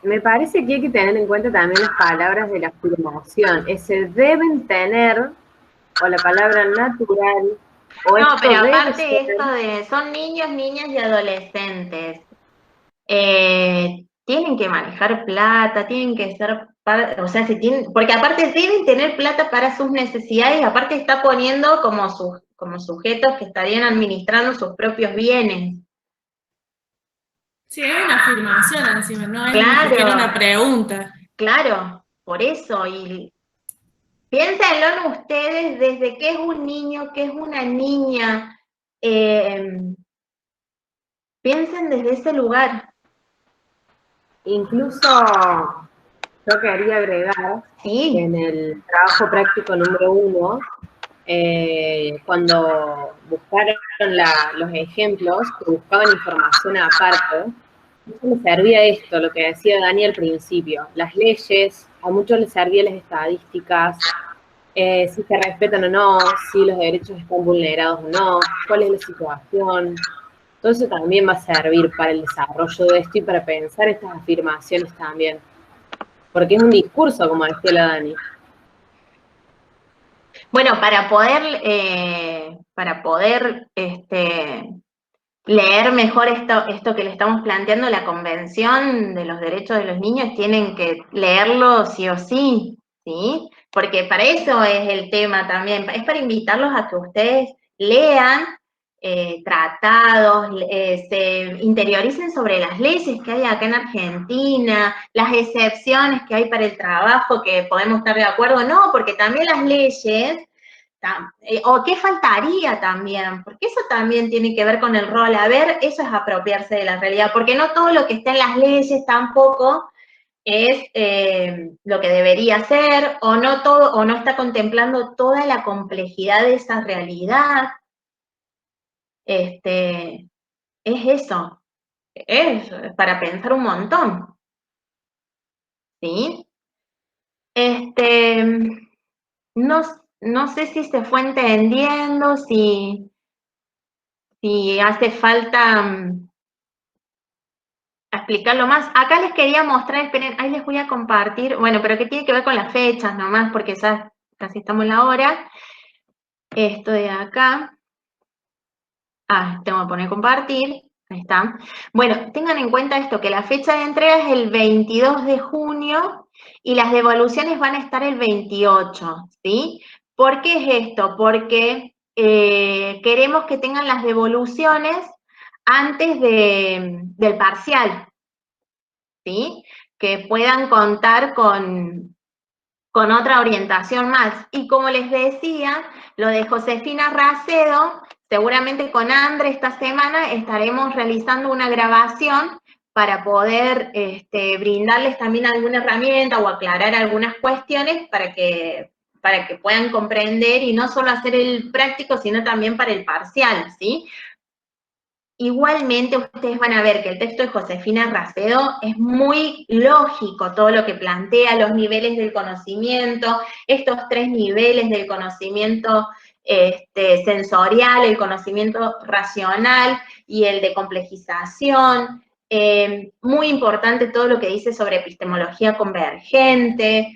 me parece que hay que tener en cuenta también las palabras de la afirmación. Ese deben tener, o la palabra natural, o no, pero aparte esto de, son niños, niñas y adolescentes. Tienen que manejar plata, tienen que ser, porque aparte deben tener plata para sus necesidades, y aparte está poniendo como sujetos que estarían administrando sus propios bienes. Sí, es una afirmación encima, no es ni siquiera una pregunta. Claro, por eso, y piénsenlo en ustedes desde qué es un niño, qué es una niña, piensen desde ese lugar. Incluso yo quería agregar que en el trabajo práctico número 1, cuando buscaron los ejemplos, que buscaban información aparte, les servía esto, lo que decía Dani al principio, las leyes, a muchos les servían las estadísticas, si se respetan o no, si los derechos están vulnerados o no, cuál es la situación. Todo eso también va a servir para el desarrollo de esto y para pensar estas afirmaciones también. Porque es un discurso, como decía la Dani. Bueno, para poder leer mejor esto que le estamos planteando, la Convención de los Derechos de los Niños, tienen que leerlo sí o sí, ¿sí? Porque para eso es el tema también, es para invitarlos a que ustedes lean tratados, se interioricen sobre las leyes que hay acá en Argentina, las excepciones que hay para el trabajo, que podemos estar de acuerdo, no, porque también las leyes, o qué faltaría también, porque eso también tiene que ver con el rol, a ver, eso es apropiarse de la realidad, porque no todo lo que está en las leyes tampoco es lo que debería ser, o no está contemplando toda la complejidad de esa realidad. Es eso, es para pensar un montón, ¿sí? No sé si se fue entendiendo, si hace falta explicarlo más. Acá les quería mostrar, esperen, ahí les voy a compartir, bueno, pero que tiene que ver con las fechas nomás, porque ya casi estamos en la hora. Esto de acá. tengo que poner compartir. Ahí está. Bueno, tengan en cuenta esto, que la fecha de entrega es el 22 de junio y las devoluciones van a estar el 28, ¿sí? ¿Por qué es esto? Porque queremos que tengan las devoluciones antes del parcial, ¿sí? Que puedan contar con otra orientación más. Y como les decía, lo de Josefina Racedo, seguramente con Andre esta semana estaremos realizando una grabación para poder brindarles también alguna herramienta o aclarar algunas cuestiones para que puedan comprender y no solo hacer el práctico, sino también para el parcial, ¿sí? Igualmente ustedes van a ver que el texto de Josefina Racedo es muy lógico, todo lo que plantea, los niveles del conocimiento, estos 3 niveles del conocimiento sensorial, el conocimiento racional y el de complejización. Muy importante todo lo que dice sobre epistemología convergente,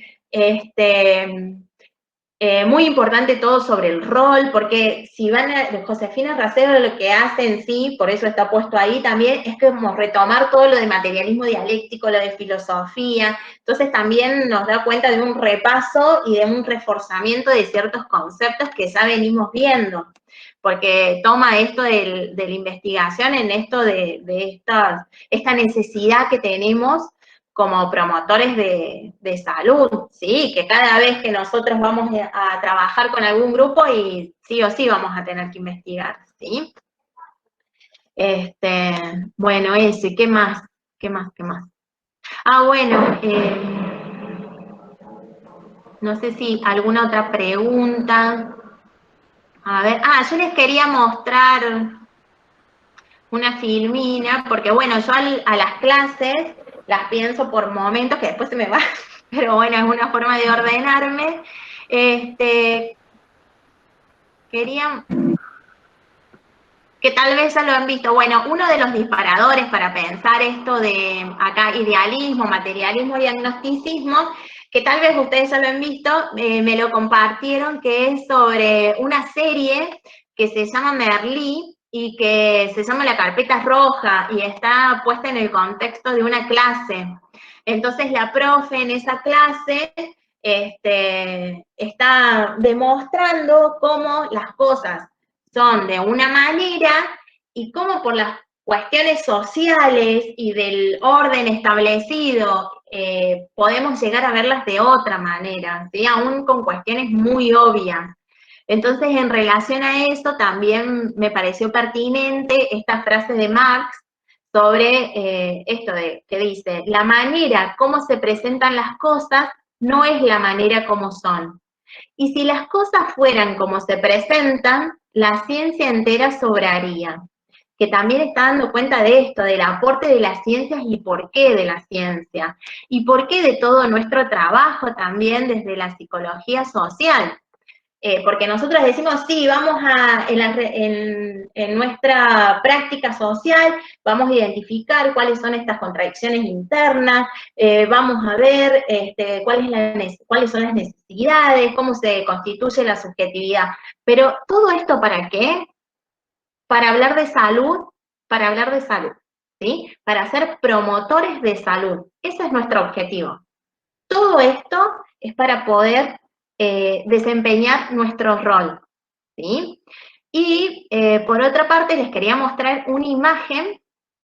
muy importante todo sobre el rol, porque si van a, Josefina Racedo lo que hace en sí, por eso está puesto ahí también, es como retomar todo lo de materialismo dialéctico, lo de filosofía, entonces también nos da cuenta de un repaso y de un reforzamiento de ciertos conceptos que ya venimos viendo, porque toma esto de la investigación en esto de esta necesidad que tenemos como promotores de salud, ¿sí? Que cada vez que nosotros vamos a trabajar con algún grupo y sí o sí vamos a tener que investigar, ¿sí? Bueno, ese, ¿qué más? ¿Qué más? ¿Qué más? Bueno, no sé si alguna otra pregunta. A ver, yo les quería mostrar una filmina, porque bueno, yo a las clases las pienso por momentos que después se me va, pero bueno, es una forma de ordenarme. Quería, que tal vez ya lo han visto, bueno, uno de los disparadores para pensar esto de acá idealismo, materialismo y agnosticismo, que tal vez ustedes ya lo han visto, me lo compartieron, que es sobre una serie que se llama Merlí, y que se llama La Carpeta Roja, y está puesta en el contexto de una clase. Entonces la profe en esa clase está demostrando cómo las cosas son de una manera y cómo por las cuestiones sociales y del orden establecido podemos llegar a verlas de otra manera, ¿sí? Aún con cuestiones muy obvias. Entonces, en relación a eso, también me pareció pertinente esta frase de Marx sobre esto que dice, la manera como se presentan las cosas no es la manera como son. Y si las cosas fueran como se presentan, la ciencia entera sobraría. Que también está dando cuenta de esto, del aporte de las ciencias y por qué de la ciencia. Y por qué de todo nuestro trabajo también desde la psicología social. Porque nosotros decimos, sí, vamos en nuestra práctica social, vamos a identificar cuáles son estas contradicciones internas, vamos a ver cuáles son las necesidades, cómo se constituye la subjetividad. Pero todo esto, ¿para qué? Para hablar de salud, ¿sí? Para ser promotores de salud. Ese es nuestro objetivo. Todo esto es para poder desempeñar nuestro rol, ¿sí? Y por otra parte les quería mostrar una imagen